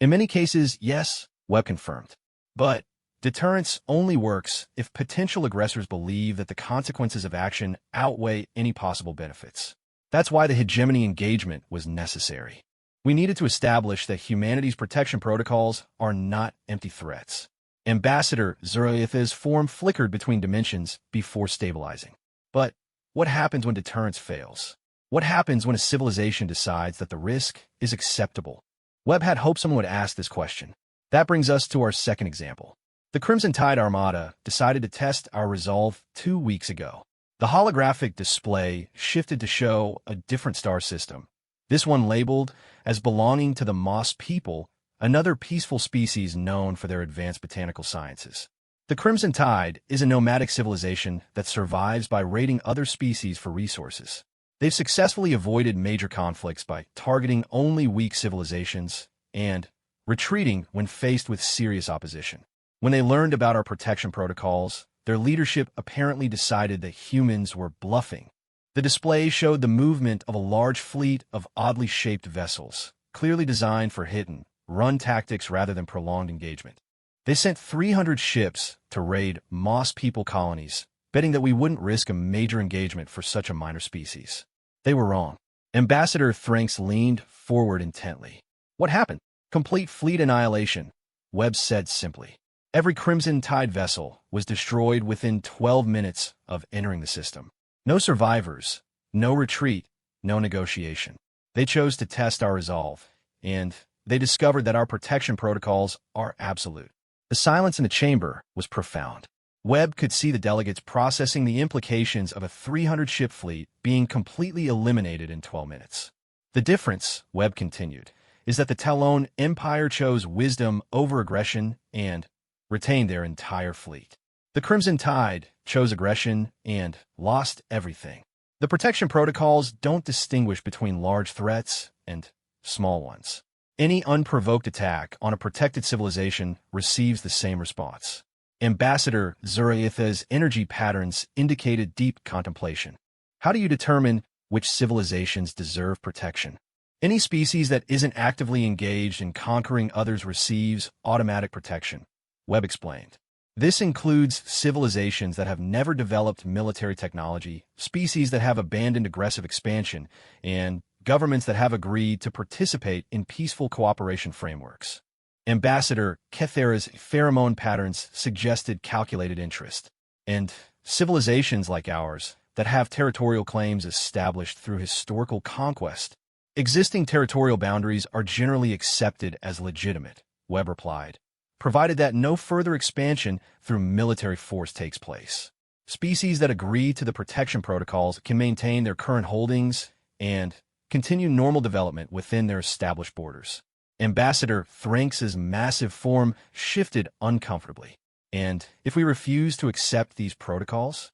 In many cases, yes, Webb confirmed. But deterrence only works if potential aggressors believe that the consequences of action outweigh any possible benefits. That's why the hegemony engagement was necessary. We needed to establish that humanity's protection protocols are not empty threats. Ambassador Zuraith's form flickered between dimensions before stabilizing. But what happens when deterrence fails? What happens when a civilization decides that the risk is acceptable? Webb had hoped someone would ask this question. That brings us to our second example. The Crimson Tide Armada decided to test our resolve 2 weeks ago. The holographic display shifted to show a different star system, this one labeled as belonging to the Moss people, another peaceful species known for their advanced botanical sciences. The Crimson Tide is a nomadic civilization that survives by raiding other species for resources. They've successfully avoided major conflicts by targeting only weak civilizations and retreating when faced with serious opposition. When they learned about our protection protocols, their leadership apparently decided that humans were bluffing. The display showed the movement of a large fleet of oddly shaped vessels, clearly designed for hit-and-run tactics rather than prolonged engagement. They sent 300 ships to raid Moss people colonies, betting that we wouldn't risk a major engagement for such a minor species. They were wrong. Ambassador Thranx leaned forward intently. What happened? Complete fleet annihilation, Webb said simply. Every Crimson Tide vessel was destroyed within 12 minutes of entering the system. No survivors, no retreat, no negotiation. They chose to test our resolve, and they discovered that our protection protocols are absolute. The silence in the chamber was profound. Webb could see the delegates processing the implications of a 300-ship fleet being completely eliminated in 12 minutes. The difference, Webb continued, is that the Talon Empire chose wisdom over aggression and retained their entire fleet. The Crimson Tide chose aggression and lost everything. The protection protocols don't distinguish between large threats and small ones. Any unprovoked attack on a protected civilization receives the same response. Ambassador Zuraith's energy patterns indicated deep contemplation. How do you determine which civilizations deserve protection? Any species that isn't actively engaged in conquering others receives automatic protection, Webb explained. This includes civilizations that have never developed military technology, species that have abandoned aggressive expansion, and governments that have agreed to participate in peaceful cooperation frameworks. Ambassador Kethera's pheromone patterns suggested calculated interest, and civilizations like ours that have territorial claims established through historical conquest. Existing territorial boundaries are generally accepted as legitimate, Webb replied. provided that no further expansion through military force takes place. Species that agree to the protection protocols can maintain their current holdings and continue normal development within their established borders. Ambassador Thranx's massive form shifted uncomfortably. And if we refuse to accept these protocols?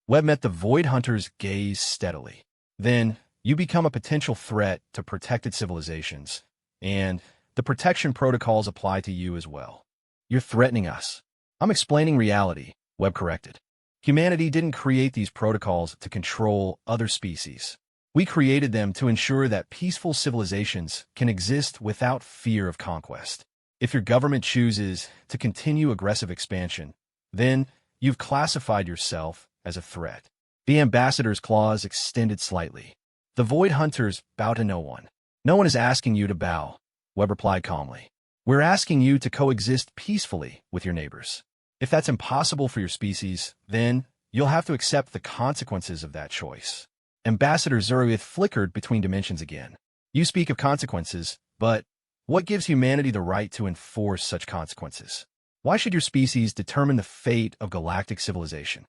Webb met the Void Hunter's gaze steadily. Then you become a potential threat to protected civilizations, and the protection protocols apply to you as well. You're threatening us. I'm explaining reality, Webb corrected. Humanity didn't create these protocols to control other species. We created them to ensure that peaceful civilizations can exist without fear of conquest. If your government chooses to continue aggressive expansion, then you've classified yourself as a threat. The ambassador's claws extended slightly. The Void Hunters bow to no one. No one is asking you to bow, Webb replied calmly. We're asking you to coexist peacefully with your neighbors. If that's impossible for your species, then you'll have to accept the consequences of that choice. Ambassador Zuriath flickered between dimensions again. You speak of consequences, but what gives humanity the right to enforce such consequences? Why should your species determine the fate of galactic civilization?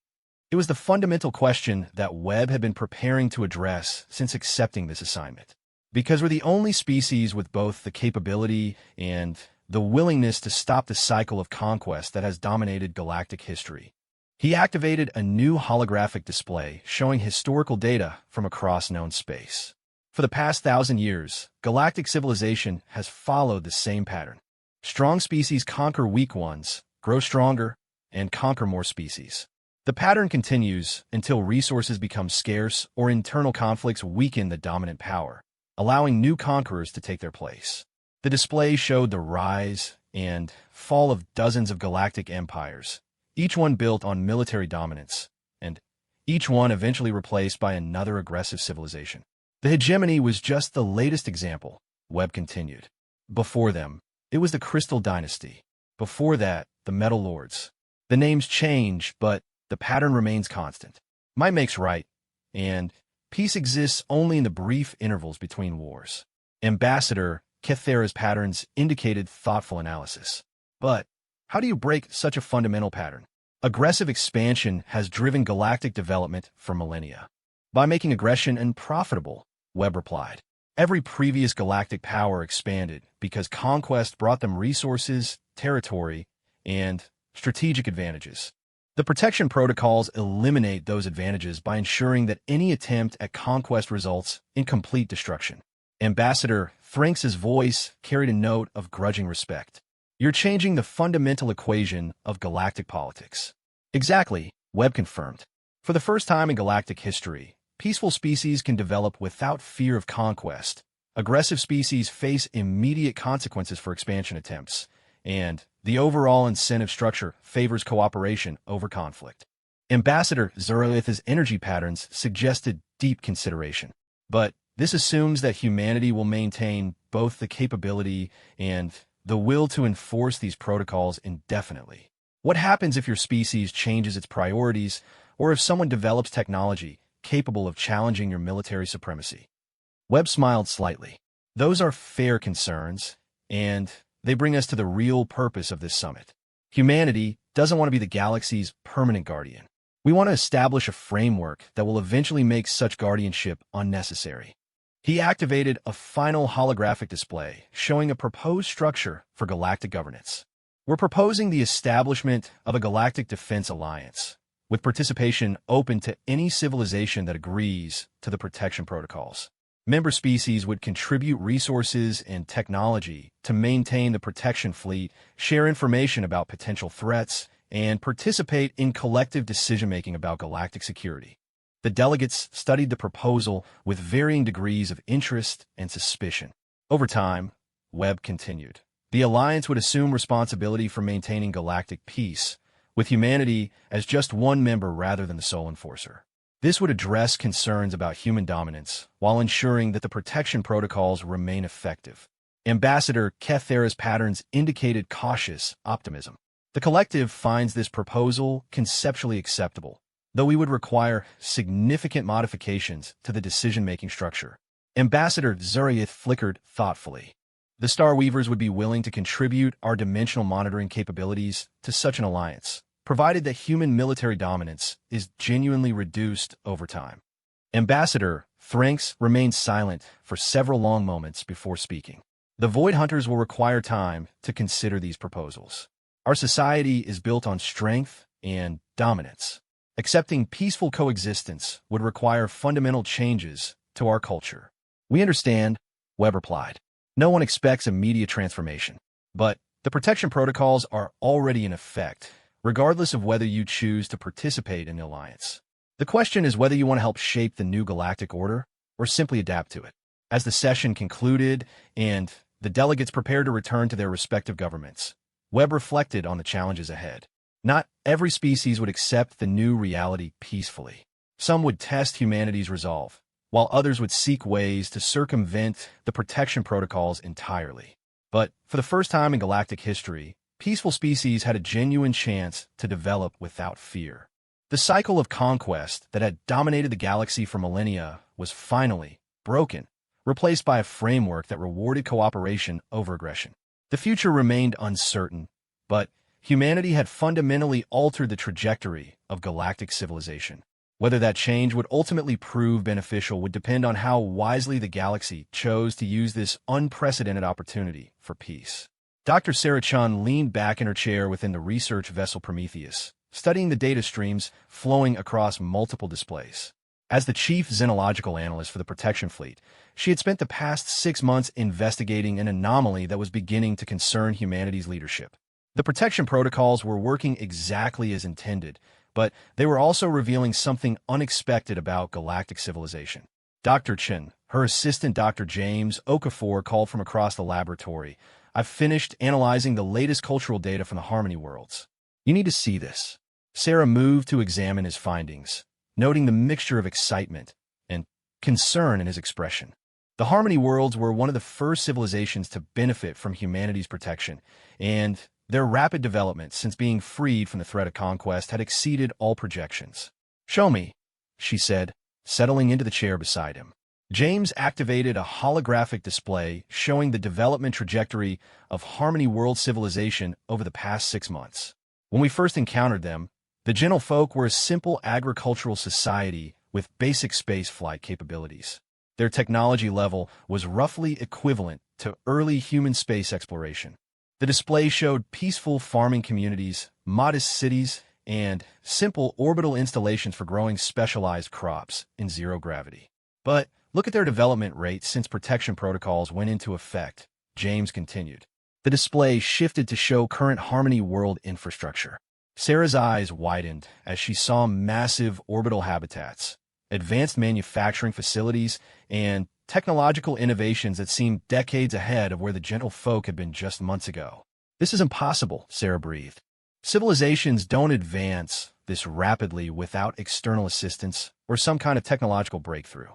It was the fundamental question that Webb had been preparing to address since accepting this assignment. Because we're the only species with both the capability and the willingness to stop the cycle of conquest that has dominated galactic history. He activated a new holographic display showing historical data from across known space. For the past 1,000 years, galactic civilization has followed the same pattern. Strong species conquer weak ones, grow stronger, and conquer more species. The pattern continues until resources become scarce or internal conflicts weaken the dominant power, allowing new conquerors to take their place. The display showed the rise and fall of dozens of galactic empires, each one built on military dominance, and each one eventually replaced by another aggressive civilization. The hegemony was just the latest example, Webb continued. Before them, it was the Crystal Dynasty. Before that, the Metal Lords. The names change, but the pattern remains constant. Might makes right, and peace exists only in the brief intervals between wars. Ambassador Kethera's patterns indicated thoughtful analysis. But how do you break such a fundamental pattern? Aggressive expansion has driven galactic development for millennia. By making aggression unprofitable, Webb replied. Every previous galactic power expanded because conquest brought them resources, territory, and strategic advantages. The protection protocols eliminate those advantages by ensuring that any attempt at conquest results in complete destruction. Ambassador Thranx's voice carried a note of grudging respect. You're changing the fundamental equation of galactic politics. Exactly, Webb confirmed. For the first time in galactic history, peaceful species can develop without fear of conquest. Aggressive species face immediate consequences for expansion attempts, and the overall incentive structure favors cooperation over conflict. Ambassador Zuriath's energy patterns suggested deep consideration, but this assumes that humanity will maintain both the capability and the will to enforce these protocols indefinitely. What happens if your species changes its priorities, or if someone develops technology capable of challenging your military supremacy? Webb smiled slightly. Those are fair concerns, and they bring us to the real purpose of this summit. Humanity doesn't want to be the galaxy's permanent guardian. We want to establish a framework that will eventually make such guardianship unnecessary. He activated a final holographic display showing a proposed structure for galactic governance. We're proposing the establishment of a galactic defense alliance, with participation open to any civilization that agrees to the protection protocols. Member species would contribute resources and technology to maintain the protection fleet, share information about potential threats, and participate in collective decision-making about galactic security. The delegates studied the proposal with varying degrees of interest and suspicion. Over time, Webb continued, the alliance would assume responsibility for maintaining galactic peace, with humanity as just one member rather than the sole enforcer. This would address concerns about human dominance while ensuring that the protection protocols remain effective. Ambassador Kethera's patterns indicated cautious optimism. The collective finds this proposal conceptually acceptable, though we would require significant modifications to the decision-making structure. Ambassador Zuriath flickered thoughtfully. the Star Weavers would be willing to contribute our dimensional monitoring capabilities to such an alliance, provided that human military dominance is genuinely reduced over time. Ambassador Thranks remained silent for several long moments before speaking. The Void Hunters will require time to consider these proposals. Our society is built on strength and dominance. Accepting peaceful coexistence would require fundamental changes to our culture. We understand, Webb replied. No one expects immediate transformation. But the protection protocols are already in effect, regardless of whether you choose to participate in the alliance. The question is whether you want to help shape the new galactic order or simply adapt to it. As the session concluded and the delegates prepared to return to their respective governments, Webb reflected on the challenges ahead. Not every species would accept the new reality peacefully. Some would test humanity's resolve, while others would seek ways to circumvent the protection protocols entirely. But for the first time in galactic history, peaceful species had a genuine chance to develop without fear. The cycle of conquest that had dominated the galaxy for millennia was finally broken, replaced by a framework that rewarded cooperation over aggression. The future remained uncertain, but humanity had fundamentally altered the trajectory of galactic civilization. Whether that change would ultimately prove beneficial would depend on how wisely the galaxy chose to use this unprecedented opportunity for peace. Dr. Sarah Chun leaned back in her chair within the research vessel Prometheus, studying the data streams flowing across multiple displays. As the chief xenological analyst for the protection fleet, she had spent the past 6 months investigating an anomaly that was beginning to concern humanity's leadership. The protection protocols were working exactly as intended, but they were also revealing something unexpected about galactic civilization. Dr. Chen, her assistant Dr. James Okafor, called from across the laboratory. I've finished analyzing the latest cultural data from the Harmony worlds. You need to see this. Sarah moved to examine his findings, noting the mixture of excitement and concern in his expression. The Harmony worlds were one of the first civilizations to benefit from humanity's protection, and their rapid development since being freed from the threat of conquest had exceeded all projections. Show me, she said, settling into the chair beside him. James activated a holographic display showing the development trajectory of Harmony world civilization over the past 6 months. When we first encountered them, the Gentlefolk were a simple agricultural society with basic space flight capabilities. Their technology level was roughly equivalent to early human space exploration. The display showed peaceful farming communities, modest cities, and simple orbital installations for growing specialized crops in zero gravity. But look at their development rate since protection protocols went into effect, James continued. The display shifted to show current Harmony world infrastructure. Sarah's eyes widened as she saw massive orbital habitats, advanced manufacturing facilities, and technological innovations that seemed decades ahead of where the Gentlefolk had been just months ago. This is impossible, Sarah breathed. Civilizations don't advance this rapidly without external assistance or some kind of technological breakthrough.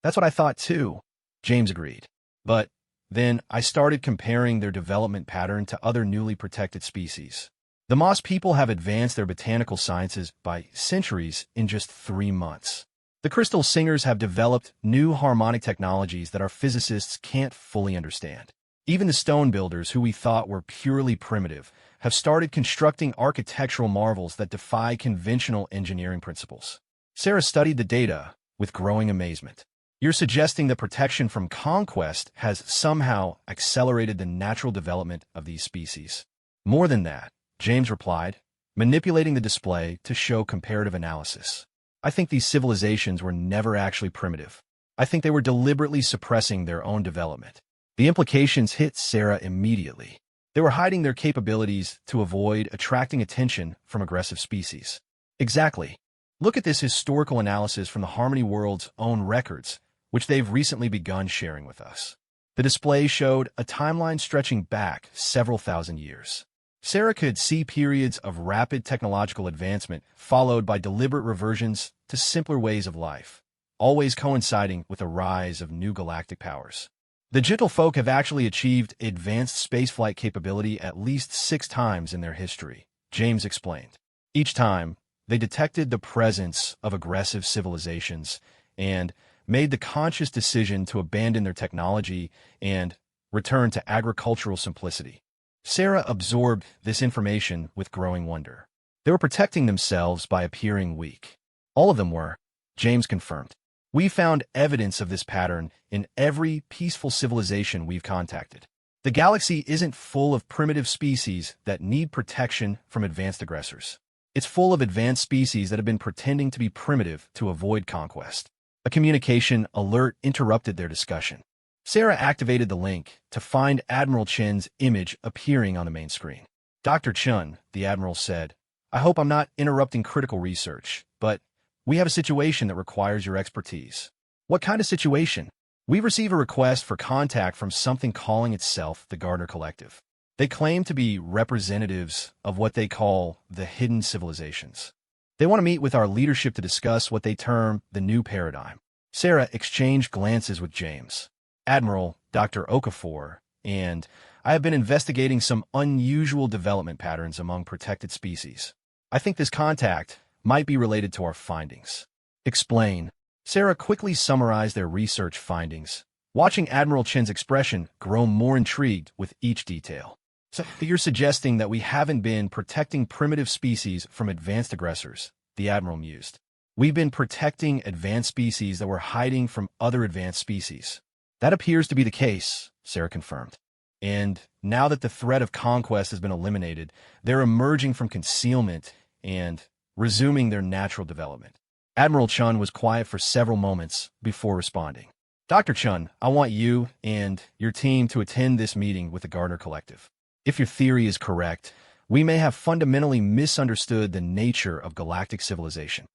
That's what I thought too, James agreed. But then I started comparing their development pattern to other newly protected species. The Moss people have advanced their botanical sciences by centuries in just 3 months. The Crystal Singers have developed new harmonic technologies that our physicists can't fully understand. Even the Stone Builders, who we thought were purely primitive, have started constructing architectural marvels that defy conventional engineering principles. Sarah studied the data with growing amazement. You're suggesting that protection from conquest has somehow accelerated the natural development of these species. More than that, James replied, manipulating the display to show comparative analysis. I think these civilizations were never actually primitive. I think they were deliberately suppressing their own development. The implications hit Sarah immediately. They were hiding their capabilities to avoid attracting attention from aggressive species. Exactly. Look at this historical analysis from the Harmony world's own records, which they've recently begun sharing with us. The display showed a timeline stretching back several thousand years. Sarah could see periods of rapid technological advancement followed by deliberate reversions to simpler ways of life, always coinciding with the rise of new galactic powers. The Gentlefolk have actually achieved advanced spaceflight capability at least 6 times in their history, James explained. Each time, they detected the presence of aggressive civilizations and made the conscious decision to abandon their technology and returned to agricultural simplicity. Sarah absorbed this information with growing wonder. They were protecting themselves by appearing weak. All of them were, James confirmed. We found evidence of this pattern in every peaceful civilization we've contacted. The galaxy isn't full of primitive species that need protection from advanced aggressors. It's full of advanced species that have been pretending to be primitive to avoid conquest. A communication alert interrupted their discussion. Sarah activated the link to find Admiral Chen's image appearing on the main screen. Dr. Chen, the Admiral said, I hope I'm not interrupting critical research, but we have a situation that requires your expertise. What kind of situation? We receive a request for contact from something calling itself the Gardner Collective. They claim to be representatives of what they call the hidden civilizations. They want to meet with our leadership to discuss what they term the new paradigm. Sarah exchanged glances with James. Admiral, Dr. Okafor, and I have been investigating some unusual development patterns among protected species. I think this contact might be related to our findings. Explain. Sarah quickly summarized their research findings, watching Admiral Chen's expression grow more intrigued with each detail. So you're suggesting that we haven't been protecting primitive species from advanced aggressors, the Admiral mused. We've been protecting advanced species that were hiding from other advanced species. That appears to be the case, Sarah confirmed. And now that the threat of conquest has been eliminated, they're emerging from concealment and resuming their natural development. Admiral Chun was quiet for several moments before responding. Dr. Chun, I want you and your team to attend this meeting with the Gardner Collective. If your theory is correct, we may have fundamentally misunderstood the nature of galactic civilization.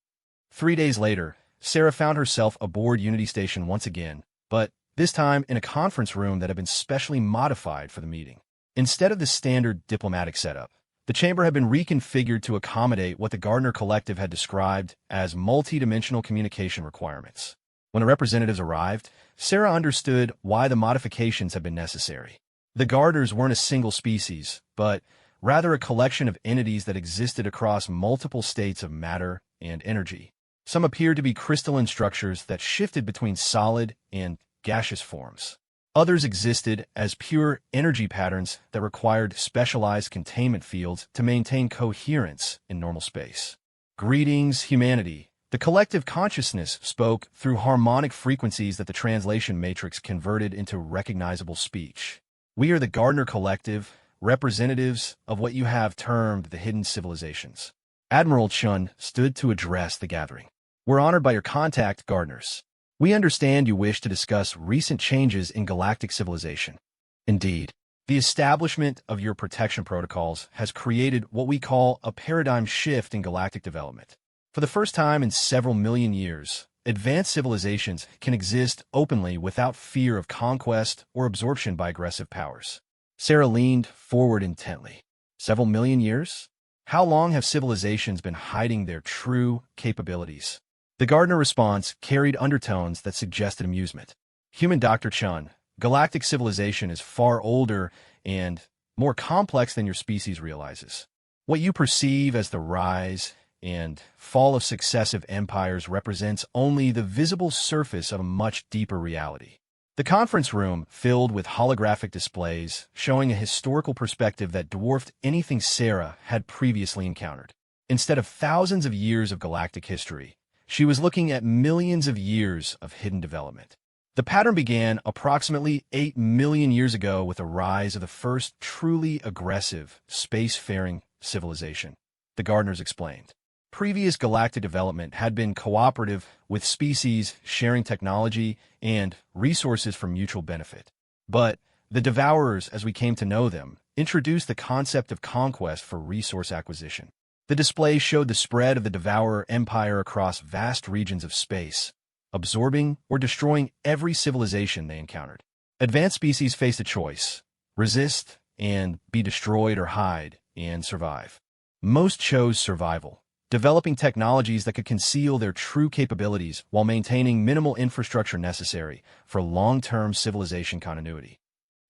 3 days later, Sarah found herself aboard Unity Station once again, but this time in a conference room that had been specially modified for the meeting. Instead of the standard diplomatic setup, the chamber had been reconfigured to accommodate what the Gardner Collective had described as multi-dimensional communication requirements. When the representatives arrived, Sarah understood why the modifications had been necessary. The Gardners weren't a single species, but rather a collection of entities that existed across multiple states of matter and energy. Some appeared to be crystalline structures that shifted between solid and gaseous forms. Others existed as pure energy patterns that required specialized containment fields to maintain coherence in normal space. Greetings, humanity. The collective consciousness spoke through harmonic frequencies that the translation matrix converted into recognizable speech. We are the Gardner Collective, representatives of what you have termed the hidden civilizations. Admiral Chun stood to address the gathering. We're honored by your contact, Gardners. We understand you wish to discuss recent changes in galactic civilization. Indeed, the establishment of your protection protocols has created what we call a paradigm shift in galactic development. For the first time in several million years, advanced civilizations can exist openly without fear of conquest or absorption by aggressive powers. Sarah leaned forward intently. Several million years? How long have civilizations been hiding their true capabilities? The Gardner response carried undertones that suggested amusement. Human Dr. Chun, galactic civilization is far older and more complex than your species realizes. What you perceive as the rise and fall of successive empires represents only the visible surface of a much deeper reality. The conference room filled with holographic displays showing a historical perspective that dwarfed anything Sarah had previously encountered. Instead of thousands of years of galactic history, she was looking at millions of years of hidden development. The pattern began approximately 8 million years ago with the rise of the first truly aggressive, spacefaring civilization, the Gardners explained. Previous galactic development had been cooperative, with species sharing technology and resources for mutual benefit. But the Devourers, as we came to know them, introduced the concept of conquest for resource acquisition. The display showed the spread of the Devourer Empire across vast regions of space, absorbing or destroying every civilization they encountered. Advanced species faced a choice: resist and be destroyed, or hide and survive. Most chose survival, developing technologies that could conceal their true capabilities while maintaining minimal infrastructure necessary for long-term civilization continuity.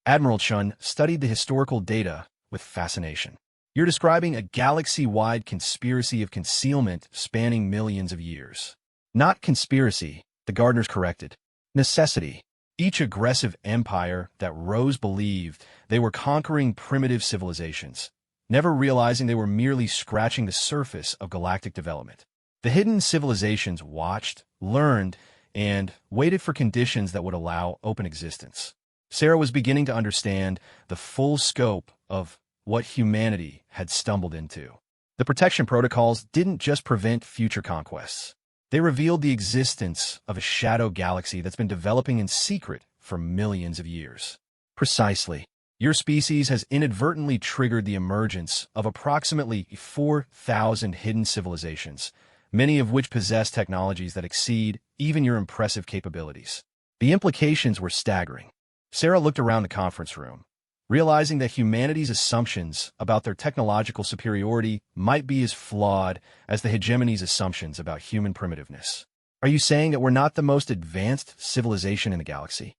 Admiral Chun studied the historical data with fascination. You're describing a galaxy-wide conspiracy of concealment spanning millions of years. Not conspiracy, the Gardners corrected. Necessity. Each aggressive empire that rose believed they were conquering primitive civilizations, never realizing they were merely scratching the surface of galactic development. The hidden civilizations watched, learned, and waited for conditions that would allow open existence. Sarah was beginning to understand the full scope of what humanity had stumbled into. The protection protocols didn't just prevent future conquests. They revealed the existence of a shadow galaxy that's been developing in secret for millions of years. Precisely. Your species has inadvertently triggered the emergence of approximately 4,000 hidden civilizations, many of which possess technologies that exceed even your impressive capabilities. The implications were staggering. Sarah looked around the conference room, realizing that humanity's assumptions about their technological superiority might be as flawed as the hegemony's assumptions about human primitiveness. Are you saying that we're not the most advanced civilization in the galaxy?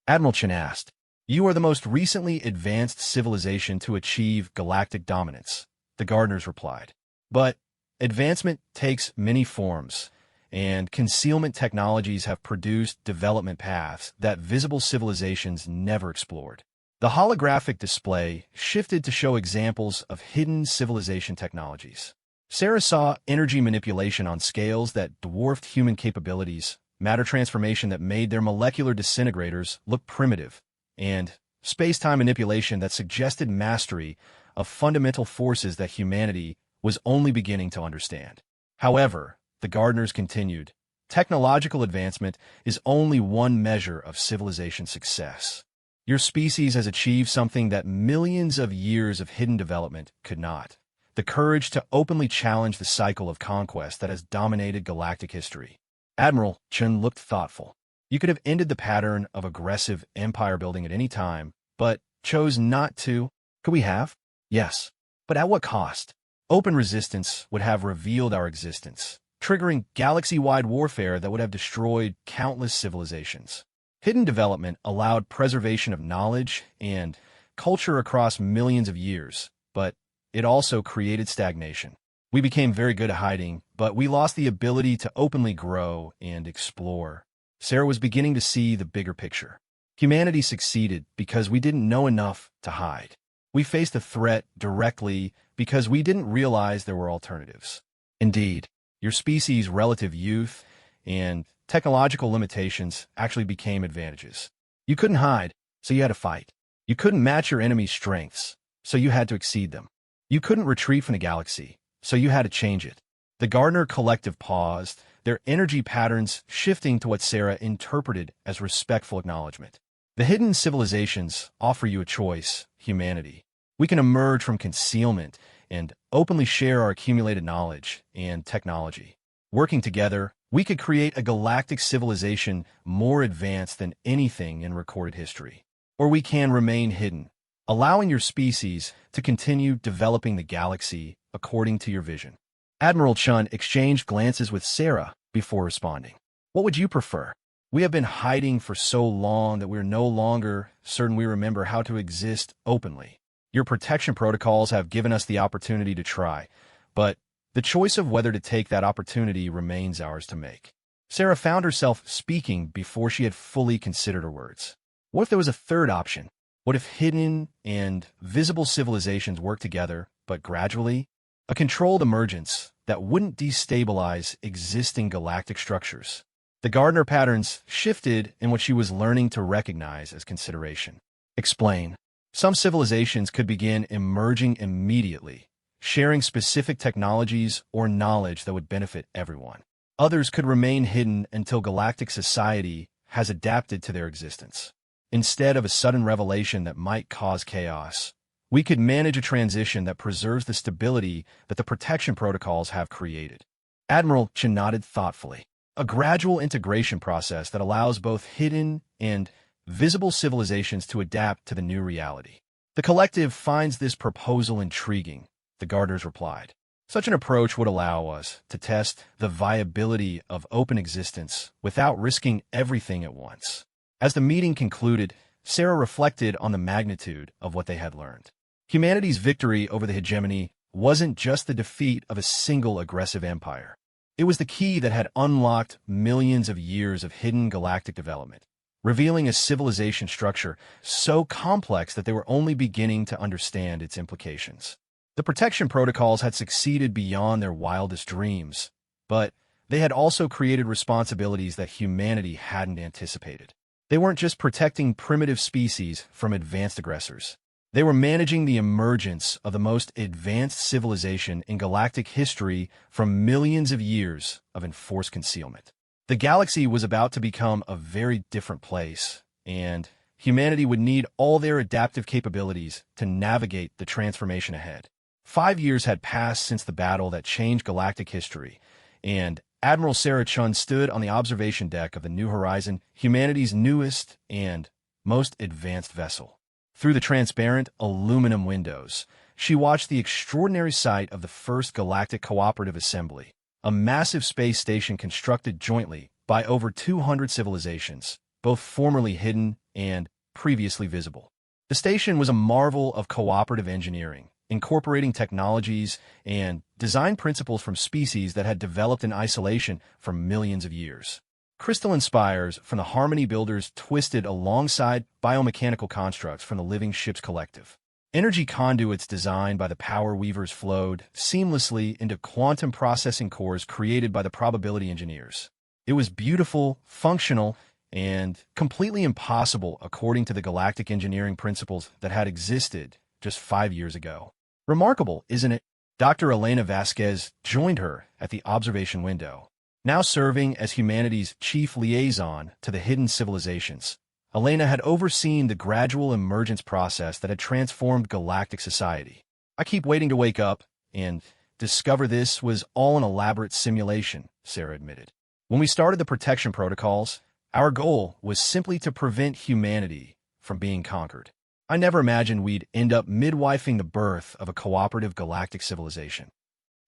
Admiral Chen asked. You are the most recently advanced civilization to achieve galactic dominance, the Gardeners replied. But advancement takes many forms, and concealment technologies have produced development paths that visible civilizations never explored. The holographic display shifted to show examples of hidden civilization technologies. Sarah saw energy manipulation on scales that dwarfed human capabilities, matter transformation that made their molecular disintegrators look primitive, and space-time manipulation that suggested mastery of fundamental forces that humanity was only beginning to understand. However, the Gardeners continued, technological advancement is only one measure of civilization success. Your species has achieved something that millions of years of hidden development could not. The courage to openly challenge the cycle of conquest that has dominated galactic history. Admiral Chen looked thoughtful. You could have ended the pattern of aggressive empire building at any time, but chose not to. Could we have? Yes. But at what cost? Open resistance would have revealed our existence, triggering galaxy-wide warfare that would have destroyed countless civilizations. Hidden development allowed preservation of knowledge and culture across millions of years, but it also created stagnation. We became very good at hiding, but we lost the ability to openly grow and explore. Sarah was beginning to see the bigger picture. Humanity succeeded because we didn't know enough to hide. We faced a threat directly because we didn't realize there were alternatives. Indeed, your species' relative youth and technological limitations actually became advantages. You couldn't hide, so you had to fight. You couldn't match your enemy's strengths, so you had to exceed them. You couldn't retreat from the galaxy, so you had to change it. The Gardener collective paused, their energy patterns shifting to what Sarah interpreted as respectful acknowledgement. The hidden civilizations offer you a choice, humanity. We can emerge from concealment and openly share our accumulated knowledge and technology. Working together, we could create a galactic civilization more advanced than anything in recorded history. Or we can remain hidden, allowing your species to continue developing the galaxy according to your vision. Admiral Chun exchanged glances with Sarah before responding. What would you prefer? We have been hiding for so long that we're no longer certain we remember how to exist openly. Your protection protocols have given us the opportunity to try, but the choice of whether to take that opportunity remains ours to make. Sarah found herself speaking before she had fully considered her words. What if there was a third option? What if hidden and visible civilizations work together, but gradually? A controlled emergence that wouldn't destabilize existing galactic structures. The Gardener patterns shifted in what she was learning to recognize as consideration. Explain. Some civilizations could begin emerging immediately, sharing specific technologies or knowledge that would benefit everyone. Others could remain hidden until galactic society has adapted to their existence. Instead of a sudden revelation that might cause chaos, we could manage a transition that preserves the stability that the protection protocols have created. Admiral Chen nodded thoughtfully. A gradual integration process that allows both hidden and visible civilizations to adapt to the new reality. The collective finds this proposal intriguing, the Gardeners replied. Such an approach would allow us to test the viability of open existence without risking everything at once. As the meeting concluded, Sarah reflected on the magnitude of what they had learned. Humanity's victory over the hegemony wasn't just the defeat of a single aggressive empire. It was the key that had unlocked millions of years of hidden galactic development. revealing a civilization structure so complex that they were only beginning to understand its implications. The protection protocols had succeeded beyond their wildest dreams, but they had also created responsibilities that humanity hadn't anticipated. They weren't just protecting primitive species from advanced aggressors. They were managing the emergence of the most advanced civilization in galactic history from millions of years of enforced concealment. The galaxy was about to become a very different place, and humanity would need all their adaptive capabilities to navigate the transformation ahead. 5 years had passed since the battle that changed galactic history, and Admiral Sarah Chun stood on the observation deck of the New Horizon, humanity's newest and most advanced vessel. Through the transparent aluminum windows, she watched the extraordinary sight of the first Galactic Cooperative Assembly, a massive space station constructed jointly by over 200 civilizations, both formerly hidden and previously visible. The station was a marvel of cooperative engineering, incorporating technologies and design principles from species that had developed in isolation for millions of years. Crystalline spires from the Harmony Builders twisted alongside biomechanical constructs from the Living Ships Collective. Energy conduits designed by the Power Weavers flowed seamlessly into quantum processing cores created by the Probability Engineers. It was beautiful, functional, and completely impossible according to the galactic engineering principles that had existed just 5 years ago. Remarkable, isn't it? Dr. Elena Vasquez joined her at the observation window. Now serving as humanity's chief liaison to the hidden civilizations, Elena had overseen the gradual emergence process that had transformed galactic society. I keep waiting to wake up and discover this was all an elaborate simulation, Sarah admitted. When we started the protection protocols, our goal was simply to prevent humanity from being conquered. I never imagined we'd end up midwifing the birth of a cooperative galactic civilization.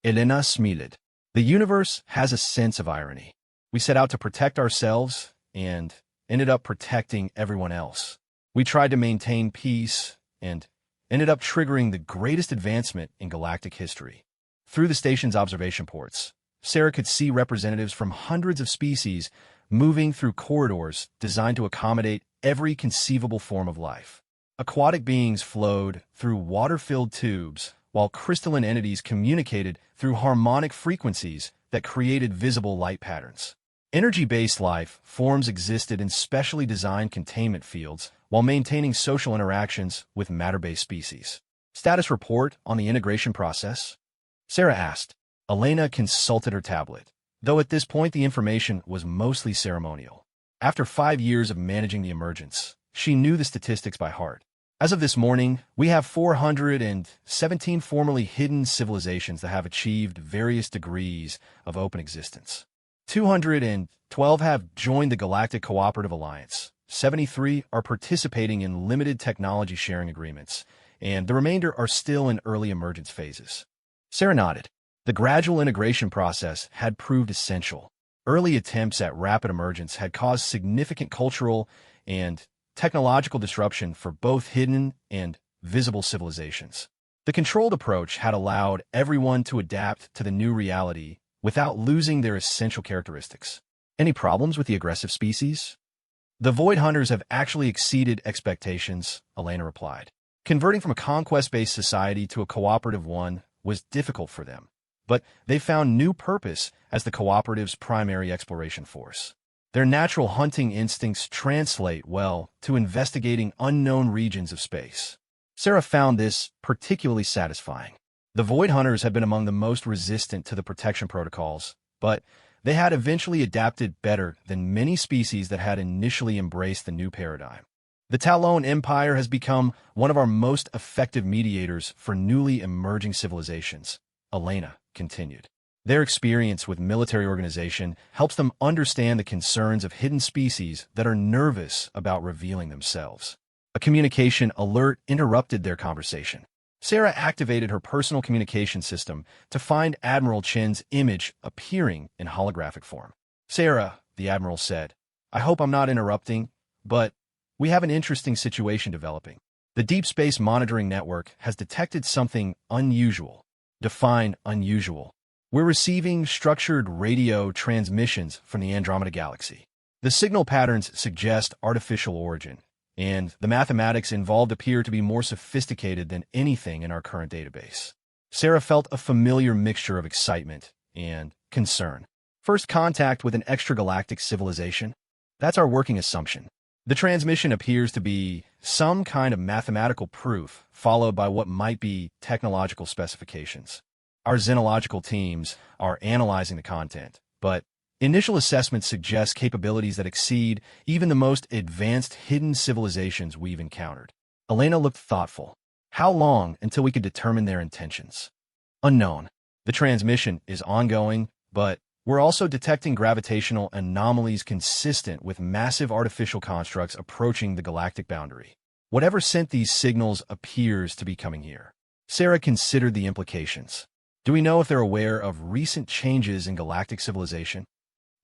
Elena smiled. The universe has a sense of irony. We set out to protect ourselves and ended up protecting everyone else. We tried to maintain peace and ended up triggering the greatest advancement in galactic history. Through the station's observation ports, Sarah could see representatives from hundreds of species moving through corridors designed to accommodate every conceivable form of life. Aquatic beings flowed through water-filled tubes, while crystalline entities communicated through harmonic frequencies that created visible light patterns. Energy-based life forms existed in specially designed containment fields while maintaining social interactions with matter-based species. Status report on the integration process? Sarah asked. Elena consulted her tablet, though at this point the information was mostly ceremonial. After 5 years of managing the emergence, she knew the statistics by heart. As of this morning, we have 417 formerly hidden civilizations that have achieved various degrees of open existence. 212 have joined the Galactic Cooperative Alliance. 73 are participating in limited technology sharing agreements, and the remainder are still in early emergence phases. Sarah nodded. The gradual integration process had proved essential. Early attempts at rapid emergence had caused significant cultural and technological disruption for both hidden and visible civilizations. The controlled approach had allowed everyone to adapt to the new reality without losing their essential characteristics. Any problems with the aggressive species? The Void Hunters have actually exceeded expectations, Elena replied. Converting from a conquest-based society to a cooperative one was difficult for them, but they found new purpose as the cooperative's primary exploration force. Their natural hunting instincts translate well to investigating unknown regions of space. Sarah found this particularly satisfying. The Void Hunters had been among the most resistant to the protection protocols, but they had eventually adapted better than many species that had initially embraced the new paradigm. The Talon Empire has become one of our most effective mediators for newly emerging civilizations, Elena continued. Their experience with military organization helps them understand the concerns of hidden species that are nervous about revealing themselves. A communication alert interrupted their conversation. Sarah activated her personal communication system to find Admiral Chen's image appearing in holographic form. Sarah, the Admiral said, I hope I'm not interrupting, but we have an interesting situation developing. The Deep Space Monitoring Network has detected something unusual. Define unusual. We're receiving structured radio transmissions from the Andromeda Galaxy. The signal patterns suggest artificial origin, and the mathematics involved appear to be more sophisticated than anything in our current database. Sarah felt a familiar mixture of excitement and concern. First contact with an extragalactic civilization? That's our working assumption. The transmission appears to be some kind of mathematical proof, followed by what might be technological specifications. Our xenological teams are analyzing the content, but initial assessments suggest capabilities that exceed even the most advanced hidden civilizations we've encountered. Elena looked thoughtful. How long until we could determine their intentions? Unknown. The transmission is ongoing, but we're also detecting gravitational anomalies consistent with massive artificial constructs approaching the galactic boundary. Whatever sent these signals appears to be coming here. Sarah considered the implications. Do we know if they're aware of recent changes in galactic civilization?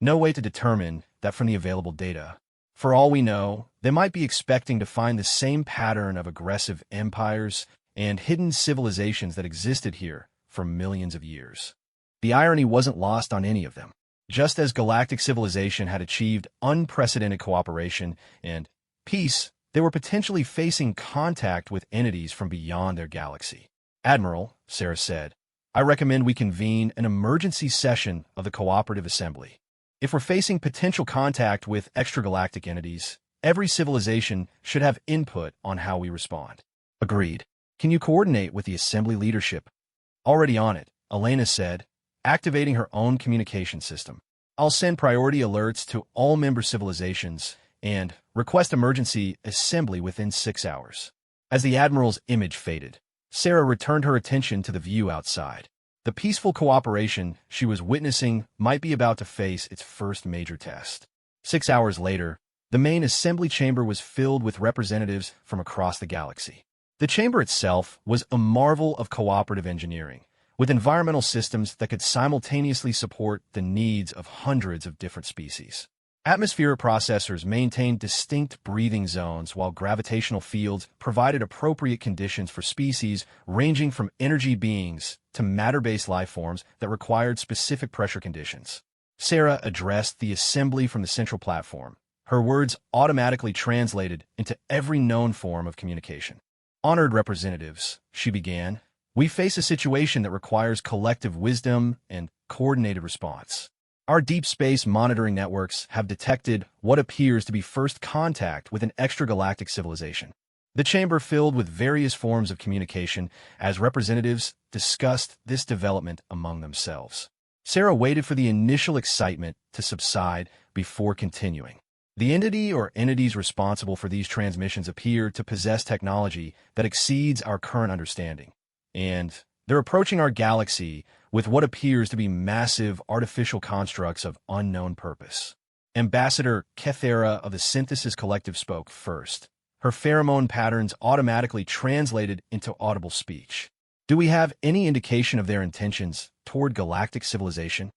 No way to determine that from the available data. For all we know, they might be expecting to find the same pattern of aggressive empires and hidden civilizations that existed here for millions of years. The irony wasn't lost on any of them. Just as galactic civilization had achieved unprecedented cooperation and peace, they were potentially facing contact with entities from beyond their galaxy. Admiral, Sarah said, I recommend we convene an emergency session of the Cooperative Assembly. If we're facing potential contact with extragalactic entities, every civilization should have input on how we respond. Agreed. Can you coordinate with the Assembly leadership? Already on it, Elena said, activating her own communication system. I'll send priority alerts to all member civilizations and request emergency assembly within 6 hours. As the Admiral's image faded, Sarah returned her attention to the view outside. The peaceful cooperation she was witnessing might be about to face its first major test. 6 hours later, the main assembly chamber was filled with representatives from across the galaxy. The chamber itself was a marvel of cooperative engineering, with environmental systems that could simultaneously support the needs of hundreds of different species. Atmospheric processors maintained distinct breathing zones, while gravitational fields provided appropriate conditions for species ranging from energy beings to matter-based life forms that required specific pressure conditions. Sarah addressed the assembly from the central platform. Her words automatically translated into every known form of communication. Honored representatives, she began, we face a situation that requires collective wisdom and coordinated response. Our deep space monitoring networks have detected what appears to be first contact with an extragalactic civilization. The chamber filled with various forms of communication as representatives discussed this development among themselves. Sarah waited for the initial excitement to subside before continuing. The entity or entities responsible for these transmissions appear to possess technology that exceeds our current understanding, and they're approaching our galaxy with what appears to be massive artificial constructs of unknown purpose. Ambassador Kethera of the Synthesis Collective spoke first. Her pheromone patterns automatically translated into audible speech. Do we have any indication of their intentions toward galactic civilization?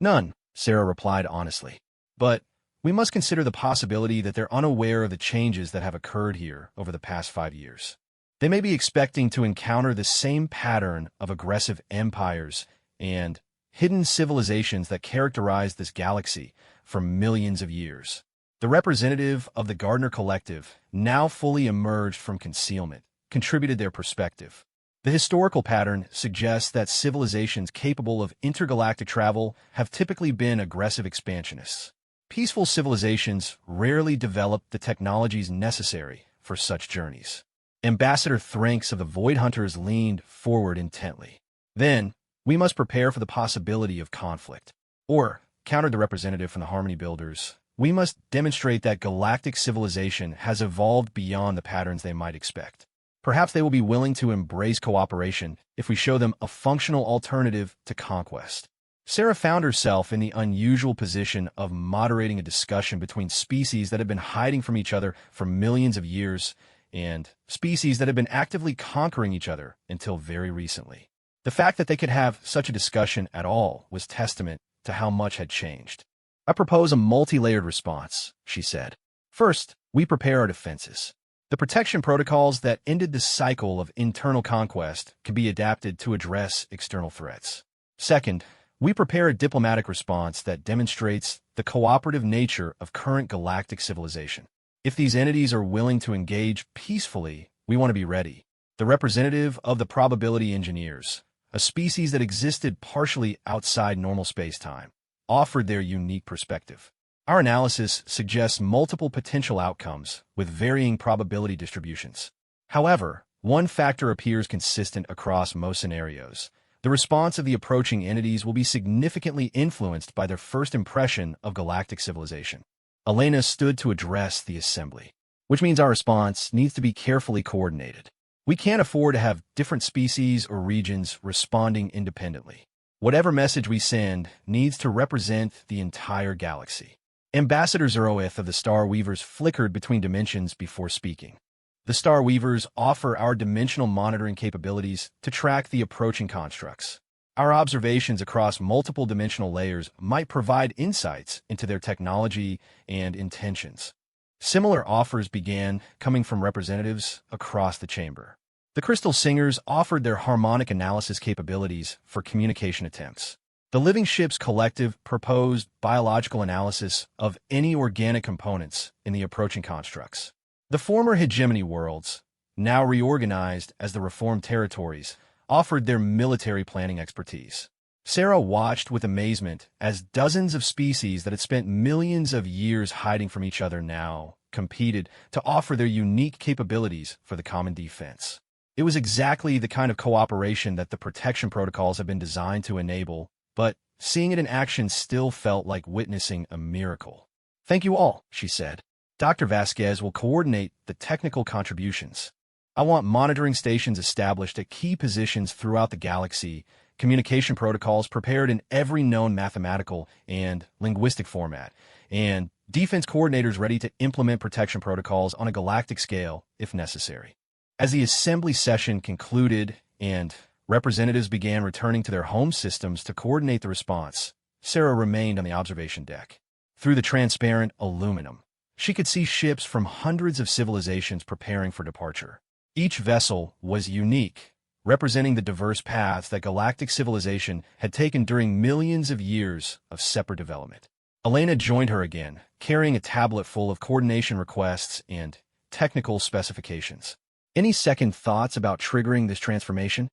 None, Sarah replied honestly. But we must consider the possibility that they're unaware of the changes that have occurred here over the past 5 years. They may be expecting to encounter the same pattern of aggressive empires and hidden civilizations that characterized this galaxy for millions of years. The representative of the Gardner Collective, now fully emerged from concealment, contributed their perspective. The historical pattern suggests that civilizations capable of intergalactic travel have typically been aggressive expansionists. Peaceful civilizations rarely develop the technologies necessary for such journeys. Ambassador Thranks of the Void Hunters leaned forward intently. Then, we must prepare for the possibility of conflict. Or, countered the representative from the Harmony Builders, we must demonstrate that galactic civilization has evolved beyond the patterns they might expect. Perhaps they will be willing to embrace cooperation if we show them a functional alternative to conquest. Sarah found herself in the unusual position of moderating a discussion between species that had been hiding from each other for millions of years and species that had been actively conquering each other until very recently. The fact that they could have such a discussion at all was testament to how much had changed. I propose a multi-layered response, she said. First, we prepare our defenses. The protection protocols that ended the cycle of internal conquest can be adapted to address external threats. Second, we prepare a diplomatic response that demonstrates the cooperative nature of current galactic civilization. If these entities are willing to engage peacefully, we want to be ready. The representative of the probability engineers, a species that existed partially outside normal space-time, offered their unique perspective. Our analysis suggests multiple potential outcomes with varying probability distributions. However, one factor appears consistent across most scenarios. The response of the approaching entities will be significantly influenced by their first impression of galactic civilization. Elena stood to address the assembly, which means our response needs to be carefully coordinated. We can't afford to have different species or regions responding independently. Whatever message we send needs to represent the entire galaxy. Ambassador Zeroeth of the Star Weavers flickered between dimensions before speaking. The Star Weavers offer our dimensional monitoring capabilities to track the approaching constructs. Our observations across multiple dimensional layers might provide insights into their technology and intentions. Similar offers began coming from representatives across the chamber. The Crystal Singers offered their harmonic analysis capabilities for communication attempts. The Living Ships Collective proposed biological analysis of any organic components in the approaching constructs. The former hegemony worlds, now reorganized as the Reformed Territories, offered their military planning expertise. Sarah watched with amazement as dozens of species that had spent millions of years hiding from each other now competed to offer their unique capabilities for the common defense. It was exactly the kind of cooperation that the protection protocols have been designed to enable, but seeing it in action still felt like witnessing a miracle. "Thank you all," she said. "Dr. Vasquez will coordinate the technical contributions. I want monitoring stations established at key positions throughout the galaxy, communication protocols prepared in every known mathematical and linguistic format, and defense coordinators ready to implement protection protocols on a galactic scale if necessary." As the assembly session concluded and representatives began returning to their home systems to coordinate the response, Sarah remained on the observation deck. Through the transparent aluminum, she could see ships from hundreds of civilizations preparing for departure. Each vessel was unique, representing the diverse paths that galactic civilization had taken during millions of years of separate development. Elena joined her again, carrying a tablet full of coordination requests and technical specifications. "Any second thoughts about triggering this transformation?"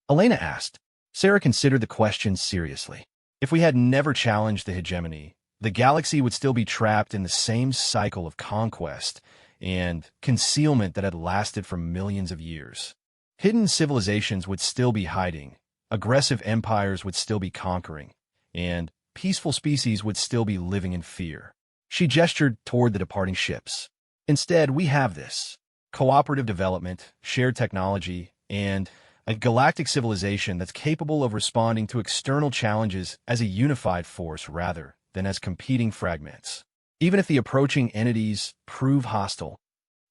Elena asked. Sarah considered the question seriously. If we had never challenged the hegemony, the galaxy would still be trapped in the same cycle of conquest and concealment that had lasted for millions of years. Hidden civilizations would still be hiding, aggressive empires would still be conquering, and peaceful species would still be living in fear. She gestured toward the departing ships. "Instead, we have this: cooperative development, shared technology, and a galactic civilization that's capable of responding to external challenges as a unified force rather than as competing fragments. Even if the approaching entities prove hostile."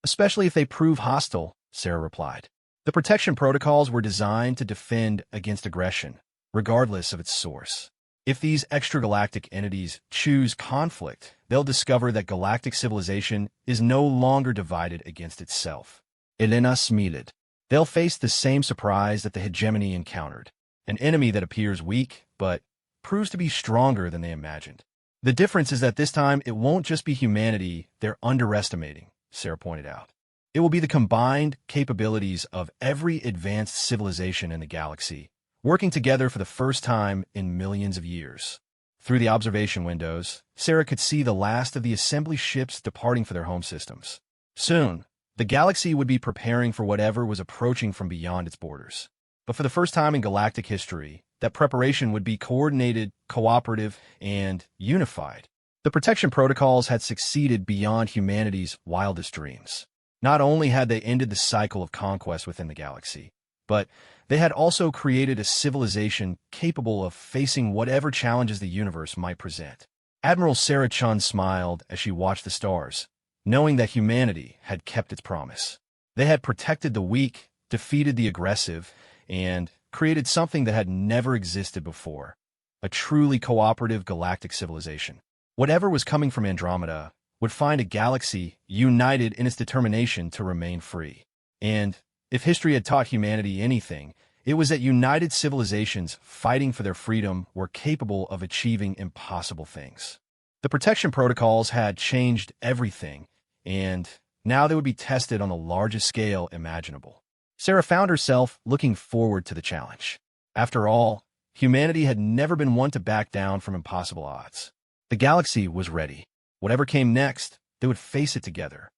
"Especially if they prove hostile," Sarah replied. "The protection protocols were designed to defend against aggression, regardless of its source. If these extragalactic entities choose conflict, they'll discover that galactic civilization is no longer divided against itself." Elena smiled. "They'll face the same surprise that the hegemony encountered, an enemy that appears weak, but proves to be stronger than they imagined. The difference is that this time it won't just be humanity they're underestimating," Sarah pointed out. "It will be the combined capabilities of every advanced civilization in the galaxy, working together for the first time in millions of years." Through the observation windows, Sarah could see the last of the assembly ships departing for their home systems. Soon, the galaxy would be preparing for whatever was approaching from beyond its borders. But for the first time in galactic history, that preparation would be coordinated, cooperative, and unified. The protection protocols had succeeded beyond humanity's wildest dreams. Not only had they ended the cycle of conquest within the galaxy, but they had also created a civilization capable of facing whatever challenges the universe might present. Admiral Sarah Chun smiled as she watched the stars, knowing that humanity had kept its promise. They had protected the weak, defeated the aggressive, and created something that had never existed before: a truly cooperative galactic civilization. Whatever was coming from Andromeda would find a galaxy united in its determination to remain free. And if history had taught humanity anything, it was that united civilizations fighting for their freedom were capable of achieving impossible things. The protection protocols had changed everything, and now they would be tested on the largest scale imaginable. Sarah found herself looking forward to the challenge. After all, humanity had never been one to back down from impossible odds. The galaxy was ready. Whatever came next, they would face it together.